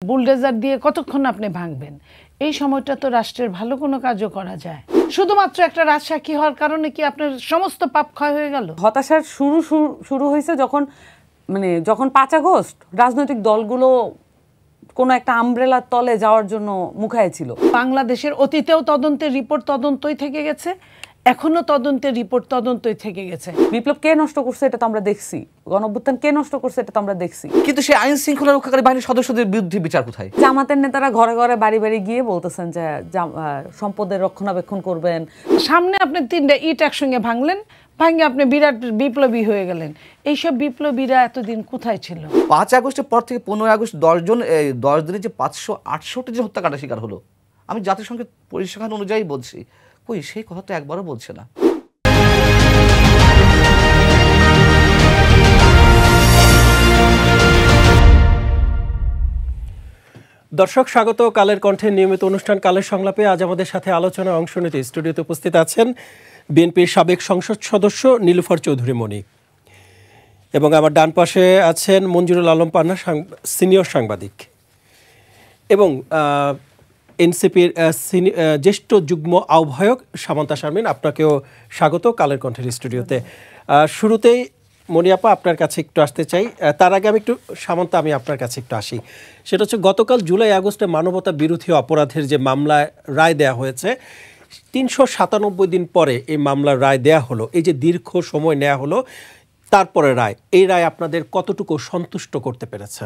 Bulldozer দিয়ে কতক্ষণ আপনি ভাঙবেন? এই সময়টা তো রাষ্ট্রের ভালো কোনো কাজও করা যায়। শুধুমাত্র একটা রাজসাক্ষী হওয়ার কারণে কি আপনার সমস্ত পাপ ক্ষয় হয়ে গেল? হতাশার শুরু হয়েছে যখন 5 আগস্ট রাজনৈতিক দলগুলো কোনো একটা আমব্রেলার তলে যাওয়ার জন্য মুখায় ছিল। বাংলাদেশের অতীতেও তদন্তের রিপোর্ট তদন্তই থেকে গেছে, এখনো তদন্তের রিপোর্ট তদন্তই থেকে গেছে। বিপ্লব কে নষ্ট করছে এটা তো আমরা দেখছি, গণঅভ্যুত্থান কে নষ্ট করছে এটা তো আমরা দেখছি। কিন্তু সেই আইন শৃঙ্খলা রক্ষাকারী বাহিনীর সদস্যদের বিরুদ্ধে বিচার কোথায়? জামাতের নেতারা ঘরে ঘরে বাড়ি বাড়ি গিয়ে বলতেছেন যে সম্পদের রক্ষণাবেক্ষণ করবেন। সামনে আপনি 3টা ইট একসঙ্গে ভাঙলেন, ভাঙে আপনি বিরাট বিপ্লবী হয়ে গেলেন। এইসব বিপ্লবীরা এতদিন কোথায় ছিল? 5 আগস্টের পর থেকে 15 আগস্ট 10 দিনে যে 568 জন হত্যাকাণ্ডের শিকার হলো, আমি জাতিসংঘের পরিসংখ্যান অনুযায়ী বলছি, কই সেই কথা তো একবারও বলছে না। দর্শক স্বাগত কালের কণ্ঠের নিয়মিত অনুষ্ঠান কালের সংলাপে। আজ আমাদের সাথে আলোচনায় অংশ নিতে স্টুডিওতে উপস্থিত আছেন বিএনপির সাবেক সংসদ সদস্য নীলুফার চৌধুরী মনি, এবং আমার ডান পাশে আছেন মঞ্জুরুল আলম পান্না, সিনিয়র সাংবাদিক, এবং এনসিপির জ্যেষ্ঠ যুগ্ম আহ্বায়ক সামান্তা শারমিন। আপনাকেও স্বাগত কালের কণ্ঠের স্টুডিওতে। শুরুতেই মনিয়াপা আপনার কাছে একটু আসতে চাই, তার আগে আমি আপনার কাছে একটু আসি। সেটা হচ্ছে গতকাল জুলাই আগস্টে মানবতা বিরোধী অপরাধের যে মামলায় রায় দেয়া হয়েছে, 397 দিন পরে এই মামলার রায় দেয়া হলো। এই যে দীর্ঘ সময় নেওয়া হলো, তারপরে রায়, এই রায় আপনাদের কতটুকু সন্তুষ্ট করতে পেরেছে?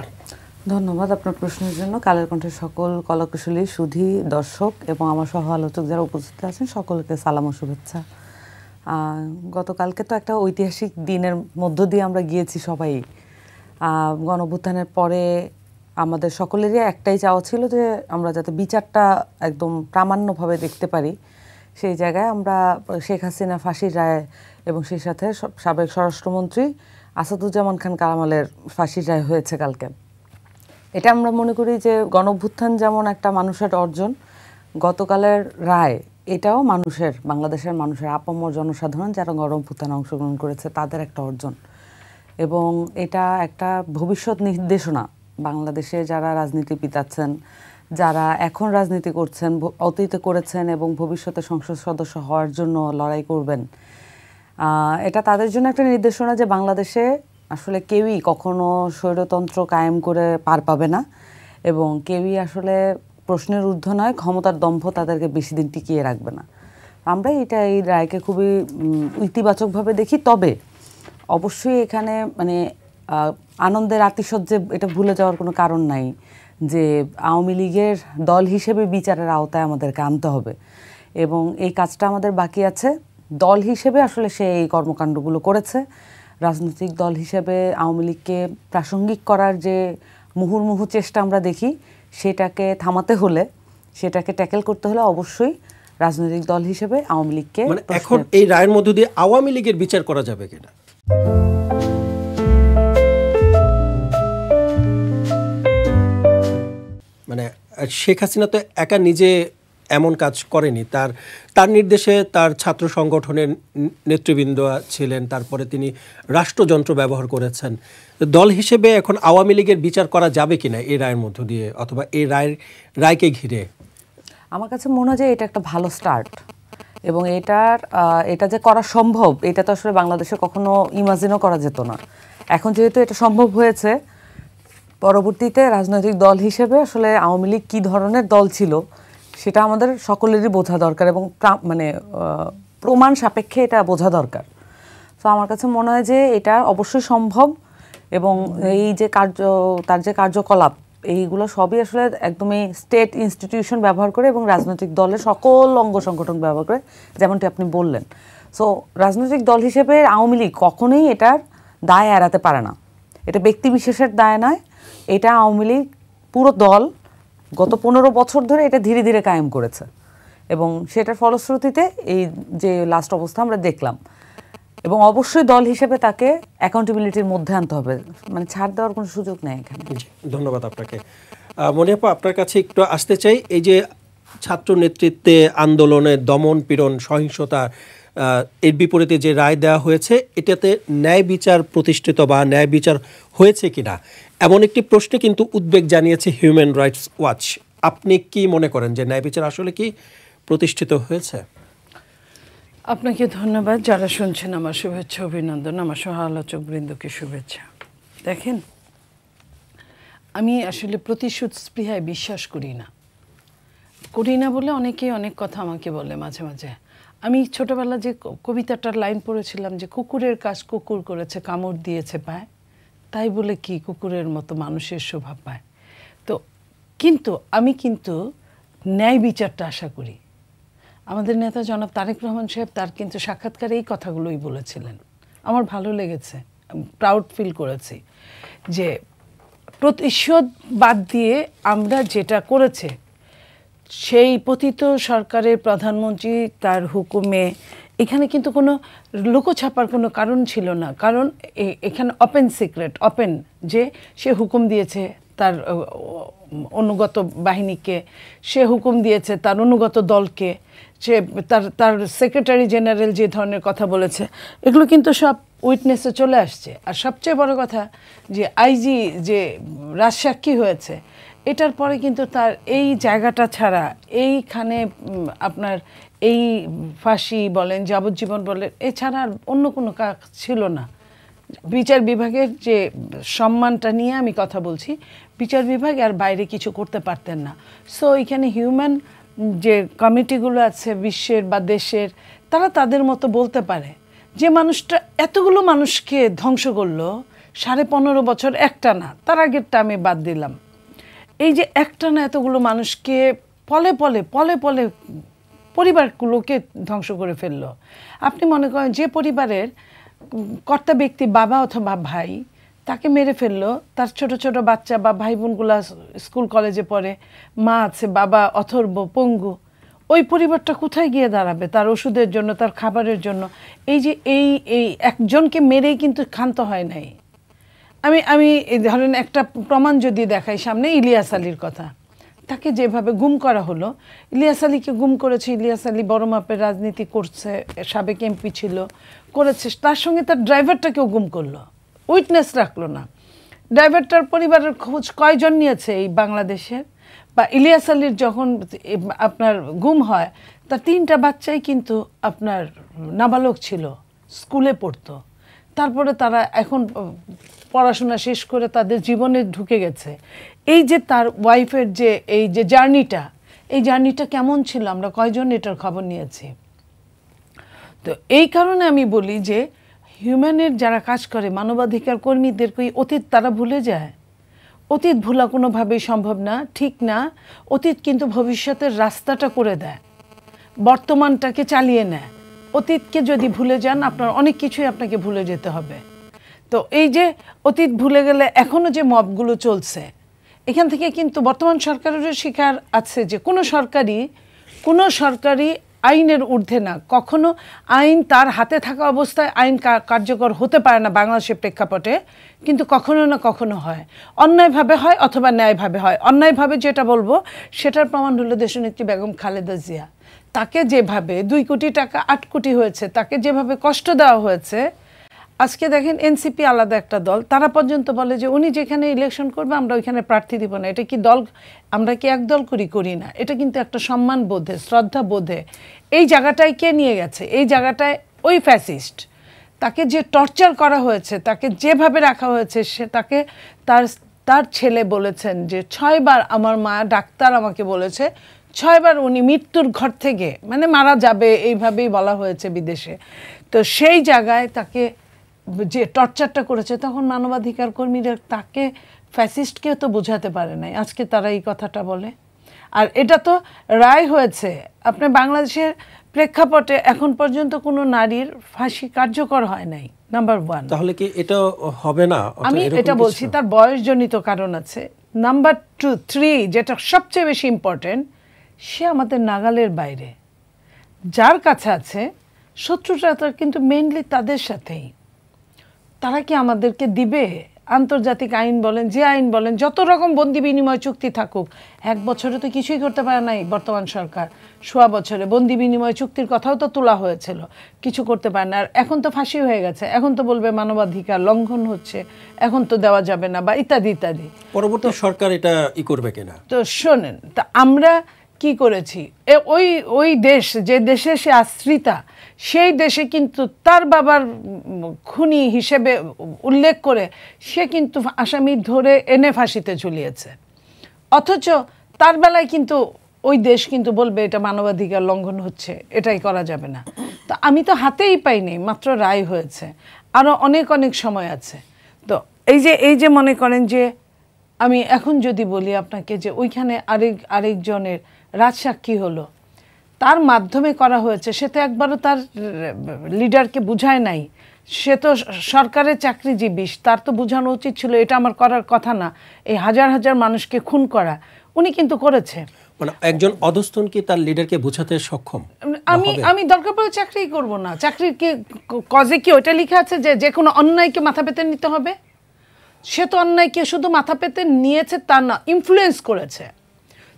ধন্যবাদ আপনার প্রশ্নের জন্য। কালের কণ্ঠের সকল কলাকুশলী সুধী দর্শক এবং আমার সহ আলোচক যারা উপস্থিত আছেন সকলকে সালাম ও শুভেচ্ছা। গতকালকে তো একটা ঐতিহাসিক দিনের মধ্য দিয়ে আমরা গিয়েছি সবাই। গণঅভ্যুত্থানের পরে আমাদের সকলেরই একটাই চাওয়া ছিল যে আমরা যাতে বিচারটা একদম প্রামাণ্যভাবে দেখতে পারি। সেই জায়গায় আমরা শেখ হাসিনা ফাঁসির রায় এবং সেই সাথে সাবেক স্বরাষ্ট্রমন্ত্রী আসাদুজ্জামান খান কামালের ফাঁসির রায় হয়েছে কালকে। এটা আমরা মনে করি যে গণঅভ্যুত্থান যেমন একটা মানুষের অর্জন, গতকালের রায় এটাও বাংলাদেশের মানুষের আপামর জনসাধারণ যারা গণঅভ্যুত্থানে অংশগ্রহণ করেছে তাদের একটা অর্জন, এবং এটা একটা ভবিষ্যৎ নির্দেশনা। বাংলাদেশে যারা রাজনীতিবিদ আছেন, যারা এখন রাজনীতি করছেন, অতীতে করেছেন এবং ভবিষ্যতে সংসদ সদস্য হওয়ার জন্য লড়াই করবেন, এটা তাদের জন্য একটা নির্দেশনা যে বাংলাদেশে আসলে কেউই কখনো স্বৈরতন্ত্র কায়েম করে পার পাবে না, এবং কেউই আসলে প্রশ্নের ঊর্ধ্বে নয়, ক্ষমতার দম্ভ তাদেরকে বেশি দিন টিকিয়ে রাখবে না। আমরা এই রায়কে খুবই ইতিবাচকভাবে দেখি। তবে অবশ্যই এখানে আনন্দের আতিশয্যে এটা ভুলে যাওয়ার কোনো কারণ নাই যে আওয়ামী লীগের দল হিসেবে বিচারের আওতায় আমাদেরকে আনতে হবে, এবং এই কাজটা আমাদের বাকি আছে। দল হিসেবে আসলে সে এই কর্মকাণ্ডগুলো করেছে। রাজনৈতিক দল হিসেবে আওয়ামী লীগকে প্রাসঙ্গিক করার যে মুহুর্মুহু চেষ্টা আমরা দেখি, সেটাকে থামাতে হলে, সেটাকে ট্যাকেল করতে হলে অবশ্যই রাজনৈতিক দল হিসেবে আওয়ামী লীগকে এখন এই রায়ের মধ্য দিয়ে আওয়ামী লীগের বিচার করা যাবে কিনা? শেখ হাসিনা তো একা নিজে এমন কাজ করেনি, তার নির্দেশে তার ছাত্র সংগঠনের নেতৃবৃন্দ ছিলেন, তারপরে তিনি রাষ্ট্রযন্ত্র ব্যবহার করেছেন। দল হিসেবে এখন আওয়ামী লীগের বিচার করা যাবে কিনা এই রায়ের মধ্য দিয়ে, অথবা এই রায়কে ঘিরে? আমার কাছে মনে হয় যে এটা একটা ভালো স্টার্ট, এবং এটা যে করা সম্ভব এটা তো আসলে বাংলাদেশে কখনো ইমাজিনও করা যেত না। এখন যেহেতু এটা সম্ভব হয়েছে, পরবর্তীতে রাজনৈতিক দল হিসেবে আসলে আওয়ামী লীগ কী ধরনের দল ছিল সেটা আমাদের সকলেরই বোঝা দরকার, এবং প্রমাণ সাপেক্ষে এটা বোঝা দরকার। তো আমার কাছে মনে হয় যে এটা অবশ্যই সম্ভব, এবং এই যে তার যে কার্যকলাপ এইগুলো সবই আসলে একদমই স্টেট ইনস্টিটিউশন ব্যবহার করে এবং রাজনৈতিক দলের সকল অঙ্গ সংগঠন ব্যবহার করে, যেমনটি আপনি বললেন। সো রাজনৈতিক দল হিসেবে আওয়ামী লীগ কখনোই এটার দায় এড়াতে পারে না। এটা ব্যক্তি বিশেষের দায় নয়, এটা আওয়ামী লীগ পুরো দল গত 15 বছর ধরে এটা ধীরে ধীরে কায়েম করেছে, এবং সেটার ফলশ্রুতিতে এই যে লাস্ট অবস্থা আমরা দেখলাম, এবং অবশ্যই দল হিসেবে তাকে অ্যাকাউন্টেবিলিটির মধ্যে আনতে হবে, ছাড় দেওয়ার কোনো সুযোগ নেই এখানে। ধন্যবাদ আপনাকে। মনিয়াপা, আপনার কাছে একটু আসতে চাই। এই যে ছাত্র নেতৃত্বে আন্দোলনে দমন পীড়ন সহিংসতা, এর বিপরীতে যে রায় দেওয়া হয়েছে, এটাতে ন্যায় বিচার প্রতিষ্ঠিত বা ন্যায় বিচার হয়েছে কিনা, এমন একটি প্রশ্নে কিন্তু উদ্বেগ জানিয়েছে হিউম্যান রাইটস ওয়াচ। আপনি কি মনে করেন যে ন্যায় বিচার আসলে কি প্রতিষ্ঠিত হয়েছে? আপনাকে ধন্যবাদ। যারা শুনছেন আমার শুভেচ্ছা অভিনন্দন, আমার সহ আলোচক বৃন্দকে শুভেচ্ছা। দেখেন, আমি আসলে প্রতিশোধ স্পৃহায় বিশ্বাস করি না বলে অনেকেই অনেক কথা আমাকে বলে মাঝে মাঝে। আমি ছোটবেলা যে কবিতাটার লাইন পড়েছিলাম যে কুকুরের কাজ কুকুর করেছে, কামড় দিয়েছে পায়, তাই বলে কি কুকুরের মতো মানুষের শোভা পায়। তো আমি কিন্তু ন্যায় বিচারটা আশা করি। আমাদের নেতা জনাব তারেক রহমান সাহেব তার কিন্তু সাক্ষাৎকারে এই কথাগুলোই বলেছিলেন। আমার ভালো লেগেছে, প্রাউড ফিল করেছি যে প্রতিশোধ বাদ দিয়ে আমরা যেটা করেছে, সেই পতিত সরকারের প্রধানমন্ত্রী তার হুকুমে এখানে কিন্তু কোনো লুকোছাপার কোনো কারণ ছিল না। কারণ এখানে ওপেন সিক্রেট, ওপেন যে সে হুকুম দিয়েছে তার অনুগত বাহিনীকে, সে হুকুম দিয়েছে তার অনুগত দলকে, সে তার সেক্রেটারি জেনারেল যে ধরনের কথা বলেছে, এগুলো কিন্তু সব উইটনেসে চলে আসছে। আর সবচেয়ে বড় কথা যে আইজি যে রাজসাক্ষী হয়েছে, এটার পরে কিন্তু তার এই জায়গাটা ছাড়া এইখানে আপনার এই ফাঁসি বলেন, যাবজ্জীবন বলেন, এছাড়া আর অন্য কোনো কাজ ছিল না। বিচার বিভাগের যে সম্মানটা নিয়ে আমি কথা বলছি, বিচার বিভাগ আর বাইরে কিছু করতে পারতেন না। সো এখানে হিউম্যান যে কমিটিগুলো আছে বিশ্বের বা দেশের, তারা তাদের মতো বলতে পারে যে মানুষটা এতগুলো মানুষকে ধ্বংস করলো 15.5 বছর একটানা, তার আগেরটা আমি বাদ দিলাম, এই যে একটানা এতগুলো মানুষকে পলে পলে পরিবারগুলোকে ধ্বংস করে ফেললো। আপনি মনে করেন যে পরিবারের কর্তা ব্যক্তি বাবা অথবা ভাই, তাকে মেরে ফেললো, তার ছোট ছোট বাচ্চা বা ভাই বোনগুলা স্কুল কলেজে পড়ে, মা আছে, বাবা অথর্ব পঙ্গু, ওই পরিবারটা কোথায় গিয়ে দাঁড়াবে তার ওষুধের জন্য, তার খাবারের জন্য? এই যে এই একজনকে মেরেই কিন্তু ক্ষান্ত হয় নাই। আমি ধরেন একটা প্রমাণ যদি দেখাই সামনে, ইলিয়াস আলীর কথা, তাকে যেভাবে গুম করা হলো, ইলিয়াস আলীকে গুম করেছে, ইলিয়াস আলী বড় মাপের রাজনীতি করছে, সাবেক এমপি ছিল, করেছে, তার সঙ্গে তার ড্রাইভারটাকেও গুম করলো, উইটনেস রাখলো না। ড্রাইভারটার পরিবারের খোঁজ কয়জন নিয়েছে এই বাংলাদেশের? বা ইলিয়াস আলীর যখন আপনার গুম হয়, তার 3টা বাচ্চাই কিন্তু আপনার নাবালক ছিল, স্কুলে পড়তো। তারপরে তারা এখন পড়াশোনা শেষ করে তাদের জীবনে ঢুকে গেছে। এই যে তার ওয়াইফের যে এই যে জার্নিটা, এই জার্নিটা কেমন ছিল, আমরা কয়জন এটার খবর নিয়েছি? তো এই কারণে আমি বলি যে হিউম্যানের যারা কাজ করে, মানবাধিকার কর্মীদেরকে অতীত তারা ভুলে যায়। অতীত ভোলা কোনোভাবেই সম্ভব না, ঠিক না। অতীত কিন্তু ভবিষ্যতের রাস্তাটা করে দেয়, বর্তমানটাকে চালিয়ে নেয়। অতীতকে যদি ভুলে যান, আপনার অনেক কিছুই আপনাকে ভুলে যেতে হবে। তো এই যে অতীত ভুলে গেলে এখনও যে মবগুলো চলছে, এখান থেকে কিন্তু বর্তমান সরকারেরও শিকার আছে যে কোনো সরকারি আইনের ঊর্ধ্বে না। কখনো আইন তার হাতে থাকা অবস্থায় আইন কার্যকর হতে পারে না বাংলাদেশের প্রেক্ষাপটে, কিন্তু কখনো না কখনো হয়, অন্যায়ভাবে হয় অথবা ন্যায়ভাবে হয়। অন্যায়ভাবে যেটা বলবো সেটার প্রমাণ হলো দেশনেত্রী বেগম খালেদা জিয়া। তাকে যেভাবে 2 কোটি টাকা 8 কোটি হয়েছে, তাকে যেভাবে কষ্ট দেওয়া হয়েছে, আজকে দেখেন এনসিপি আলাদা একটা দল, তারা পর্যন্ত বলে যে উনি যেখানে ইলেকশন করবে আমরা ওইখানে প্রার্থী দিব না। এটা কি দল? আমরা কি এক দল করি না? এটা কিন্তু একটা সম্মান বোধে, শ্রদ্ধা বোধে এই জায়গাটায় কে নিয়ে গেছে? এই জায়গাটায় ওই ফ্যাসিস্ট, তাকে যে টর্চার করা হয়েছে, তাকে যেভাবে রাখা হয়েছে, সে তাকে তার ছেলে বলেছেন যে 6 বার আমার মা ডাক্তার আমাকে বলেছে 6 বার উনি মৃত্যুর ঘর থেকে মানে মারা যাবে, এইভাবেই বলা হয়েছে বিদেশে। তো সেই জায়গায় তাকে যে টর্চারটা করেছে, তখন মানবাধিকার কর্মীরা তাকে ফ্যাসিস্টকেও তো বোঝাতে পারে নাই, আজকে তারা এই কথাটা বলে। আর এটা তো রায় হয়েছে, আপনি বাংলাদেশের প্রেক্ষাপটে এখন পর্যন্ত কোনো নারীর ফাঁসি কার্যকর হয় নাই, নাম্বার 1। তাহলে কি এটা হবে না? আমি এটা বলছি তার বয়সজনিত কারণ আছে। নাম্বার 2, 3 যেটা সবচেয়ে বেশি ইম্পর্টেন্ট, সে আমাদের নাগালের বাইরে, যার কাছে আছে শত্রুটা কিন্তু মেইনলি তাদের সাথেই। তারা কি আমাদেরকে দিবে? আন্তর্জাতিক আইন বলেন, যে আইন বলেন, যত রকম বন্দি বিনিময় চুক্তি থাকুক, 1 বছরে তো কিছুই করতে পারে নাই বর্তমান সরকার। 1.25 বছরে বন্দি বিনিময় চুক্তির কথাও তো তোলা হয়েছিল, কিছু করতে পারে না। আর এখন তো ফাঁসি হয়ে গেছে, এখন তো বলবে মানবাধিকার লঙ্ঘন হচ্ছে, এখন তো দেওয়া যাবে না, বা ইত্যাদি ইত্যাদি। পরবর্তী সরকার এটা করবে কিনা? তো শোনেন, তা আমরা কি করেছি, ওই দেশ, যে দেশে সে আশ্রিতা, সেই দেশে কিন্তু তার বাবার খুনি হিসেবে উল্লেখ করে সে কিন্তু আসামি ধরে এনে ফাঁসিতে ঝুলিয়েছে। অথচ তার বেলায় কিন্তু ওই দেশ কিন্তু বলবে এটা মানবাধিকার লঙ্ঘন হচ্ছে, এটাই করা যাবে না। তো আমি তো হাতেই পাইনি, মাত্র রায় হয়েছে, আরও অনেক অনেক সময় আছে। তো এই যে মনে করেন যে আমি এখন যদি বলি আপনাকে যে ওইখানে আরেকজনের রাজসাক্ষী হলো, তার মাধ্যমে করা হয়েছে, সে তো একবারও তার লিডারকে বুঝায় নাই। সে তো সরকারের চাকরিজীবী, তার তো বোঝানো উচিত ছিল এটা আমার করার কথা না, এই হাজার হাজার মানুষকে খুন করা। উনি কিন্তু করেছে। মানে একজন অধস্তন কি তার লিডারকে বোঝাতে সক্ষম? আমি দরকার পড়ে চাকরি করব না। চাকরির কি কজে কি ওইটা লেখা আছে যে কোনো অন্যায়কে মাথা পেতে নিতে হবে? সে তো অন্যায়কে শুধু মাথা পেতে নিয়েছে তা না, ইনফ্লুয়েন্স করেছে।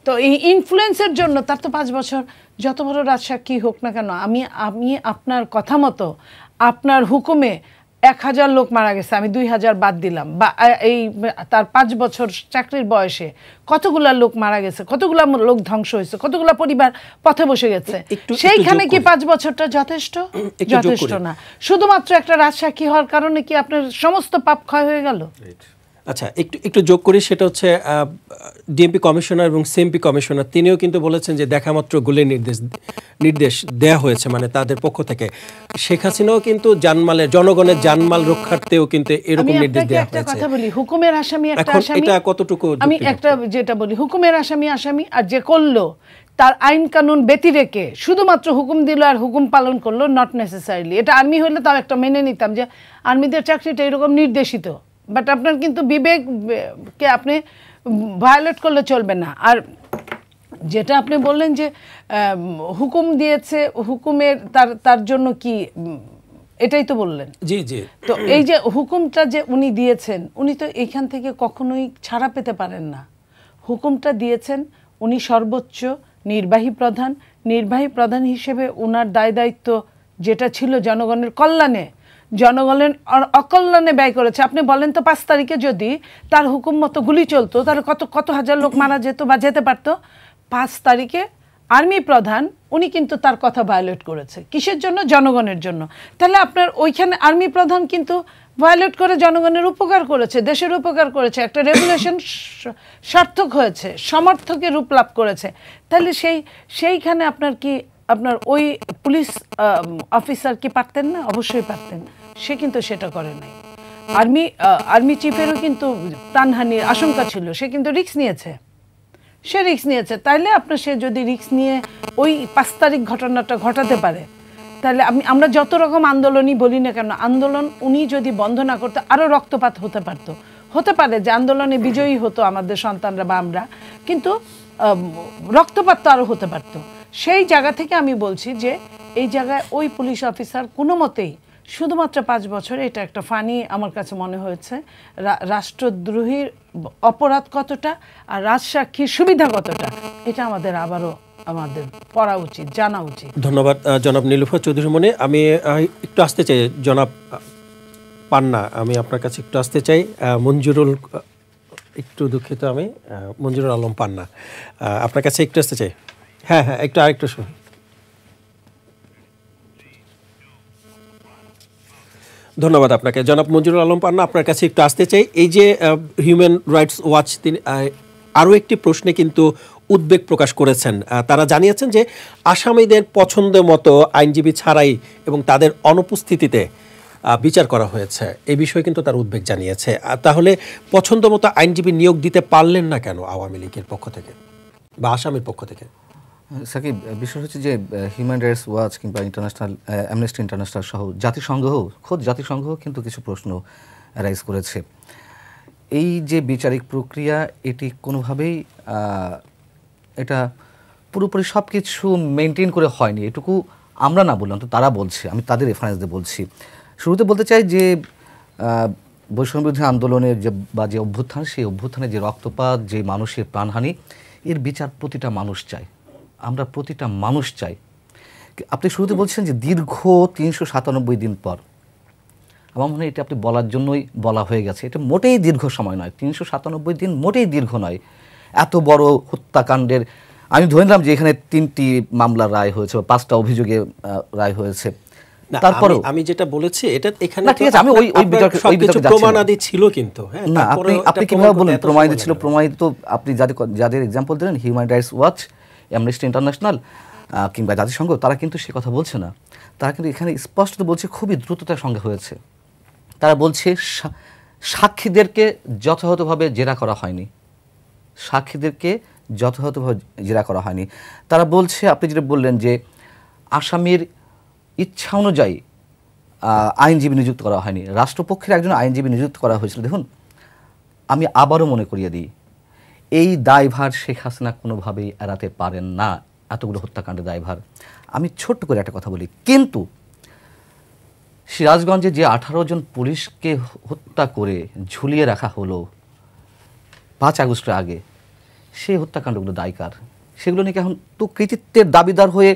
তো এই ইনফ্লুয়েন্সের জন্য তার তো 5 বছর, যত বড় রাজসাক্ষী হোক না কেন। আমি আপনার কথা মতো, আপনার হুকুমে 1000 লোক মারা গেছে, আমি 2000 বাদ দিলাম, বা এই তার 5 বছর চাকরির বয়সে কতগুলা লোক মারা গেছে, কতগুলা লোক ধ্বংস হয়েছে, কতগুলা পরিবার পথে বসে গেছে, সেইখানে কি 5 বছরটা যথেষ্ট? যথেষ্ট না। শুধুমাত্র একটা রাজসাক্ষী হওয়ার কারণে কি আপনার সমস্ত পাপ ক্ষয় হয়ে গেল? আচ্ছা, একটু যোগ করি, সেটা হচ্ছে ডিএমপি কমিশনার এবং সিএমপি কমিশনার তিনিও কিন্তু বলেছেন যে দেখামাত্র গুলির নির্দেশ দেয়া হয়েছে, মানে তাদের পক্ষ থেকে। শেখ হাসিনাও কিন্তু জনগণের জানমাল রক্ষার্থেও কিন্তু এরকম নির্দেশ দেওয়া হয়েছে। একটা কথা বলি, হুকুমের আসামি একটা আসামি, এটা কতটুকু? আমি একটা যেটা বলি, হুকুমের আসামি, আর যে করলো তার আইন কানুন ব্যতিরেকে শুধুমাত্র হুকুম দিল আর হুকুম পালন করলো, নট নেসেসারিলি। এটা আর্মি হলে তাও একটা মেনে নিতাম যে আর্মিদের চাকরিটা এরকম নির্দেশিত, বাট আপনার কিন্তু বিবেককে আপনি ভায়োলেট করলে চলবে না। আর যেটা আপনি বললেন যে হুকুম দিয়েছে, হুকুমের তার জন্য কি, এটাই তো বললেন। জি জি। তো এই যে হুকুমটা যে উনি দিয়েছেন, উনি তো এখান থেকে কখনোই ছাড়া পেতে পারেন না। হুকুমটা দিয়েছেন উনি সর্বোচ্চ নির্বাহী প্রধান হিসেবে উনার দায়িত্ব যেটা ছিল জনগণের কল্যাণে, জনগণের অকল্যাণে ব্যয় করেছে। আপনি বলেন তো 5 তারিখে যদি তার হুকুম মতো গুলি চলতো তাহলে কত হাজার লোক মারা যেত বা যেতে পারতো? 5 তারিখে আর্মি প্রধান উনি কিন্তু তার কথা ভায়োলেট করেছে। কিসের জন্য? জনগণের জন্য। তাহলে আপনার ওইখানে আর্মি প্রধান কিন্তু ভায়োলেট করে জনগণের উপকার করেছে, দেশের উপকার করেছে, একটা রেগুলেশন সার্থক হয়েছে, সমর্থকের রূপ লাভ করেছে। তাহলে সেইখানে আপনার ওই পুলিশ অফিসার কি পারতেন না? অবশ্যই পারতেন। সে কিন্তু সেটা করে নাই। আর্মি চিফেরও কিন্তু প্রাণহানির আশঙ্কা ছিল, সে কিন্তু রিস্ক নিয়েছে। তাইলে সে যদি রিস্ক নিয়ে ওই 5 তারিখ ঘটনাটা ঘটাতে পারে, তাহলে আমরা যত রকম আন্দোলনই বলি না কেন, আন্দোলন উনি যদি বন্ধ না করতে আরও রক্তপাত হতে পারে যে আন্দোলনে বিজয়ী হতো আমাদের সন্তানরা বা আমরা, কিন্তু রক্তপাত তো আরও হতে পারতো। সেই জায়গা থেকে আমি বলছি যে এই জায়গায় ওই পুলিশ অফিসার কোনো মতেই, শুধুমাত্র 5 বছর, এটা একটা ফানি আমার কাছে মনে হয়েছে। রাষ্ট্রদ্রোহীর অপরাধ কতটা আর রাজসাক্ষীর সুবিধা কতটা, এটা আমাদের পড়া উচিত, জানা উচিত। ধন্যবাদ জনাব নীলুফার চৌধুরী মনি। আমি একটু আসতে চাই জনাব পান্না, আমি আপনার কাছে একটু আসতে চাই। মঞ্জুরুল আলম পান্না, আপনার কাছে একটু আসতে চাই। হ্যাঁ, আরেকটু শুনুন। ধন্যবাদ আপনাকে জনাব মঞ্জুরুল আলম পান্না, আপনার কাছে একটু আসতে চাই। এই যে হিউম্যান রাইটস ওয়াচ তিনি আরও একটি প্রশ্নে কিন্তু উদ্বেগ প্রকাশ করেছেন। তারা জানিয়েছেন যে আসামিদের পছন্দ মতো আইনজীবী ছাড়াই এবং তাদের অনুপস্থিতিতে বিচার করা হয়েছে, এই বিষয়ে কিন্তু তার উদ্বেগ জানিয়েছে। তাহলে পছন্দ মতো আইনজীবী নিয়োগ দিতে পারলেন না কেন আওয়ামী লীগের পক্ষ থেকে বা আসামির পক্ষ থেকে? সাকিব, বিষয় হচ্ছে যে হিউম্যান রাইটস ওয়াচ কিংবা অ্যামনেস্টি ইন্টারন্যাশনাল সহ জাতিসংঘ কিন্তু কিছু প্রশ্ন রাইজ করেছে। এই যে বিচারিক প্রক্রিয়া, এটি কোনোভাবেই এটা পুরোপুরি সব কিছু মেনটেন করে হয়নি, এটুকু আমরা না বললাম তো তারা বলছে, আমি তাদের রেফারেন্স দিয়ে বলছি। শুরুতে বলতে চাই যে বৈষম্যবিরোধী আন্দোলনের যে অভ্যুত্থান, সেই অভ্যুত্থানে যে রক্তপাত, যে মানুষের প্রাণহানি, এর বিচার প্রতিটা মানুষ চায়, আমরা প্রতিটা মানুষ চাই। আপনি শুরুতে বলছেন যে দীর্ঘ 397 দিন পর, আমার মনে হয় এটা আপনি বলার জন্যই বলা হয়ে গেছে। এটা মোটেই দীর্ঘ সময় নয়, 397 দিন মোটেই দীর্ঘ নয়। এত বড় হত্যাকাণ্ডের আমি ধরে নিলাম যে এখানে 3টি মামলার রায় হয়েছে, 5টা অভিযোগে রায় হয়েছে, তারপরে আমি যেটা বলেছি এটা এখানে ঠিক আছে, আমি ওই বিতর্কে প্রমাণাদি ছিল, কিন্তু হ্যাঁ, না আপনি কিভাবে বলেন প্রমাণিত ছিল? প্রমাণিত আপনি যাদের এক্সাম্পল দিলেন, human rights watch, amnesty international কিংবা জাতিসংঘ, তারা কিন্তু সে কথা বলছে না। তারা কিন্তু এখানে স্পষ্ট বলছে খুবই দ্রুততার সঙ্গে হয়েছে। তারা বলছে সাক্ষীদেরকে যথাযথভাবে জেরা করা হয়নি, সাক্ষীদেরকে যথাযথভাবে জেরা করা হয়নি। তারা বলছে, আপনি যেটা বললেন যে আসামির ইচ্ছা অনুযায়ী আইনজীবী নিযুক্ত করা হয়নি, রাষ্ট্রপক্ষের একজন আইনজীবী নিযুক্ত করা হয়েছিল। দেখুন, আমি আবারও মনে করিয়ে দিই, এই দায়ভার শেখ হাসিনা কোনোভাবেই এড়াতে পারেন না, এতগুলো হত্যাকাণ্ডের দায়ভার। আমি ছোট্ট করে একটা কথা বলি, কিন্তু সিরাজগঞ্জে যে 18 জন পুলিশকে হত্যা করে ঝুলিয়ে রাখা হলো 5 আগস্টের আগে, সেই হত্যাকাণ্ডগুলো দায়কার? সেগুলো নিয়ে এখন তো কৃতিত্বের দাবিদার হয়ে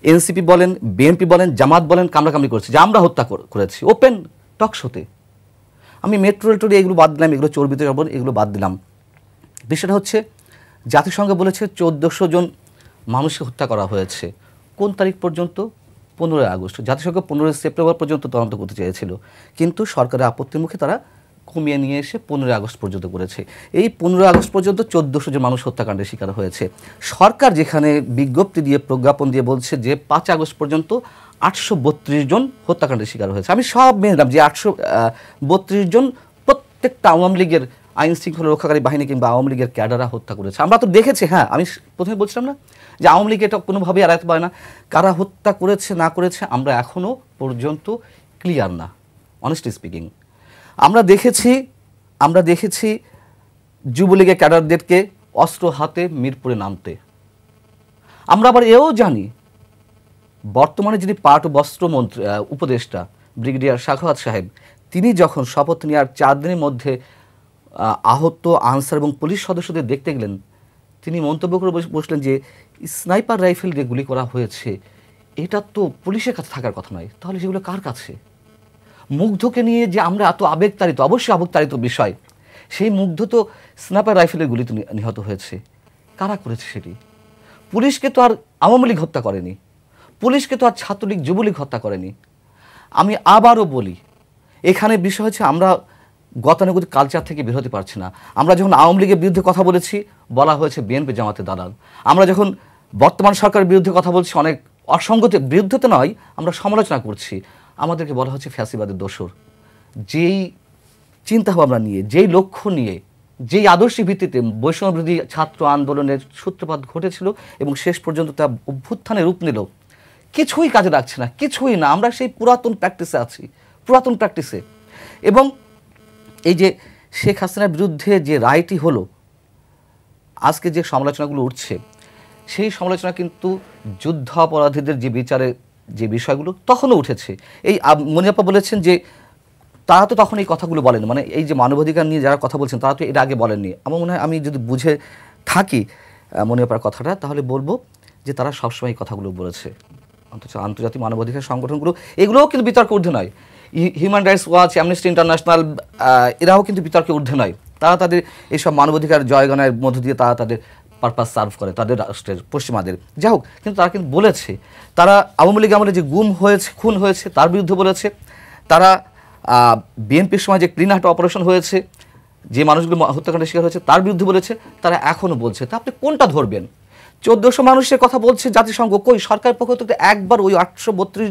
এনসিপি বলেন, বিএনপি বলেন, জামাত বলেন কামড়াকামড়ি করছে যে আমরা হত্যা করেছি, ওপেন টকশোতে। আমি মেট্রো রেল এগুলো বাদ দিলাম, এগুলো চর্বিত এগুলো বাদ দিলাম। বিষয়টা হচ্ছে জাতিসংঘ বলেছে 1400 জন মানুষকে হত্যা করা হয়েছে। কোন তারিখ পর্যন্ত? 15 আগস্ট। জাতিসংঘ 15 সেপ্টেম্বর পর্যন্ত তদন্ত করতে চেয়েছিল, কিন্তু সরকারের আপত্তির মুখে তারা কমিয়ে নিয়ে এসে 15 আগস্ট পর্যন্ত করেছে। এই 15 আগস্ট পর্যন্ত 1400 জন মানুষ হত্যাকাণ্ডের শিকার হয়েছে। সরকার যেখানে বিজ্ঞপ্তি দিয়ে, প্রজ্ঞাপন দিয়ে বলছে যে 5 আগস্ট পর্যন্ত 832 জন হত্যাকাণ্ডের শিকার হয়েছে। আমি সব মেনে নিলাম যে 832 জন প্রত্যেকটা আওয়ামী লীগের আইন শৃঙ্খলা রক্ষাকারী বাহিনী কিংবা আওয়ামী লীগের ক্যাডাররা হত্যা করেছে। আমরা তো দেখেছি। হ্যাঁ, আমি প্রথমে বলছিলাম না যে আওয়ামী লীগ এটা কোনোভাবেই এড়াতে পারে না, কারা হত্যা করেছে না করেছে আমরা এখনও পর্যন্ত ক্লিয়ার না, অনেস্টলি স্পিকিং। আমরা দেখেছি যুবলীগের ক্যাডারদেরকে অস্ত্র হাতে মিরপুরে নামতে। আমরা আবার এও জানি বর্তমানে যিনি পাট ও বস্ত্র মন্ত্রী উপদেষ্টা ব্রিগেডিয়ার সাখাওয়াত সাহেব, তিনি যখন শপথ নেওয়ার 4 দিনের মধ্যে আহত আনসার এবং পুলিশ সদস্যদের দেখতে গেলেন, তিনি মন্তব্য করে বসলেন যে স্নাইপার রাইফেল দিয়ে গুলি করা হয়েছে, এটা তো পুলিশের কাছে থাকার কথা নয়, তাহলে সেগুলো কার কাছে? মুগ্ধকে নিয়ে যে আমরা এত আবেগতাড়িত, অবশ্যই আবেগতাড়িত বিষয়, সেই মুগ্ধ তো স্নাইপার রাইফেলের গুলিতে নিহত হয়েছে। কারা করেছে সেটি? পুলিশকে তো আর আওয়ামী লীগ হত্যা করেনি, পুলিশকে তো আর ছাত্রলীগ যুবলীগ হত্যা করেনি। আমি আবারও বলি, এখানে বিষয় হচ্ছে আমরা গতানুগতিক কালচার থেকে বের হতে পারছি না। আমরা যখন আওয়ামী লীগের বিরুদ্ধে কথা বলেছি, বলা হয়েছে বিএনপি জামাতে দালাল। আমরা যখন বর্তমান সরকারের বিরুদ্ধে কথা বলছি, অনেক অসঙ্গতির বিরুদ্ধে তো নয়, আমরা সমালোচনা করছি, আমাদেরকে বলা হচ্ছে ফ্যাসিবাদের দোসর। যেই চিন্তাভাবনা নিয়ে, যেই লক্ষ্য নিয়ে, যেই আদর্শিক ভিত্তিতে বৈষম্যবিরোধী ছাত্র আন্দোলনের সূত্রপাত ঘটেছিল এবং শেষ পর্যন্ত তা অভ্যুত্থানে রূপ নিল, কিছুই কাজে লাগছে না, কিছুই না। আমরা সেই পুরাতন প্র্যাকটিসে আছি, পুরাতন প্র্যাকটিসে। এবং এই যে শেখ হাসিনার বিরুদ্ধে যে রায়টি হলো, আজকে যে সমালোচনাগুলো উঠছে, সেই সমালোচনা কিন্তু যুদ্ধ অপরাধীদের যে বিচারে যে বিষয়গুলো তখনও উঠেছে। এই মনিয়াপ্পা বলেছেন যে তারা তো তখন এই কথাগুলো বলেন, মানে এই যে মানবাধিকার নিয়ে যারা কথা বলছেন তারা তো এর আগে বলেননি। আমার মনে হয় আমি যদি বুঝে থাকি মনিয়াপ্পার কথাটা, তাহলে বলবো যে তারা সবসময় এই কথাগুলো বলেছে। অথচ আন্তর্জাতিক মানবাধিকার সংগঠনগুলো এগুলোও কিন্তু বিতর্কে ঊর্ধ্বে নয়। Human rights watch, amnesty international, এরাও কিন্তু বিতর্কে ঊর্ধ্বে নয়। তারা তাদের এইসব মানবাধিকার জয়গানের মধ্য দিয়ে তারা তাদের পারপাস সার্ভ করে তাদের রাষ্ট্রের, পশ্চিমাদের। যাই হোক, কিন্তু তারা কিন্তু বলেছে, তারা আওয়ামী লীগ আমলে যে গুম হয়েছে, খুন হয়েছে তার বিরুদ্ধে বলেছে। তারা বিএনপির সময় যে ক্লিন হার্ট অপারেশন হয়েছে, যে মানুষগুলো হত্যাকাণ্ডের শিকার হয়েছে তার বিরুদ্ধে বলেছে। তারা এখনও বলছে। তা আপনি কোনটা ধরবেন? 1400 মানুষের কথা বলছে জাতিসংঘ, কই সরকারের পক্ষ থেকে একবার ওই 832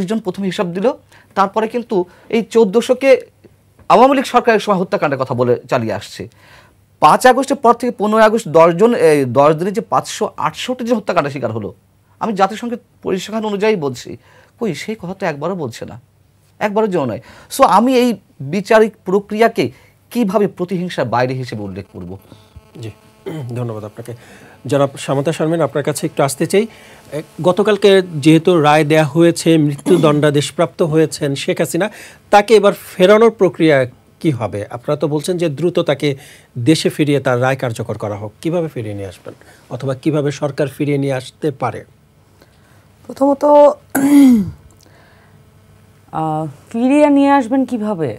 জন প্রথমে হিসাব দিল। তারপরে কিন্তু এই 1400কে আওয়ামী লীগ সরকারের সময় হত্যাকাণ্ডের কথা বলে চালিয়ে আসছে। 5 আগস্টের পর থেকে 15 আগস্ট 10 দিনে যে 568 জন হত্যাকাণ্ডের শিকার হলো, আমি জাতিসংঘের পরিসংখ্যান অনুযায়ী বলছি, কই সেই কথা তো একবারও বলছে না, একবারের জন্য নয়। সো আমি এই বিচারিক প্রক্রিয়াকে কিভাবে প্রতিহিংসার বাইরে হিসেবে উল্লেখ করব? জি, ধন্যবাদ আপনাকে। জনাব সামান্তা শারমিন, আপনার কাছে একটু আসতে চাই। গতকালকে যেহেতু রায় দেয়া হয়েছে, মৃত্যুদণ্ডাদেশপ্রাপ্ত হয়েছেন শেখ হাসিনা, তাকে এবার ফেরানোর প্রক্রিয়া কি হবে? আপনারা তো বলছেন যে দ্রুত তাকে দেশে ফিরিয়ে তার রায় কার্যকর করা হোক। কিভাবে ফিরিয়ে নিয়ে আসবেন, অথবা কিভাবে সরকার ফিরিয়ে নিয়ে আসতে পারে? প্রথমত ফিরিয়ে নিয়ে আসবেন কিভাবে,